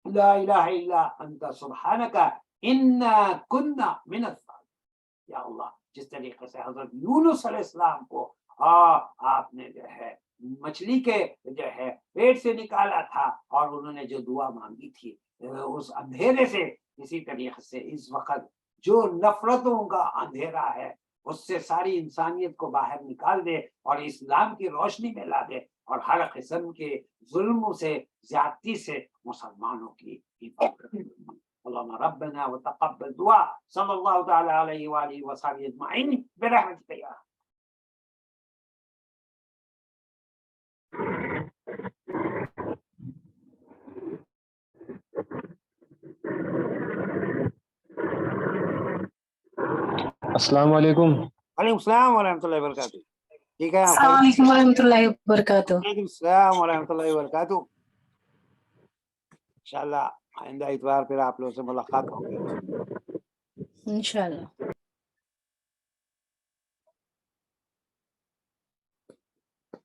لا اله الا انت سبحانك انا كنا من الظالمين. یا اللہ جس طریقے سے حضرت یونس علیہ السلام کو آپ نے جو ہے مچھلی کے جو ہے پیٹ سے نکالا تھا اور انہوں نے جو دعا مانگی تھی اس اندھیرے سے اسی طریقے سے اس وقت جو نفرتوں کا اندھیرا ہے اس سے ساری انسانیت کو باہر نکال دے اور اسلام کی روشنی میں لا دے اور ہر قسم کے ظلم سے زیادتی سے مسلمانوں کی حفاظت. اللهم ربنا وتقبل دعاء صلى الله تعالى عليه وآله وصحبه أجمعين برحمتك يا السلام علیکم. وعلیکم السلام ورحمۃ اللہ وبرکاتہ. ٹھیک ہے السلام علیکم ورحمۃ اللہ وبرکاتہ. وعلیکم السلام ورحمۃ اللہ وبرکاتہ. انشاءاللہ آئندہ اتوار پھر آپ لوگوں سے ملاقات ہوگی. انشاءاللہ.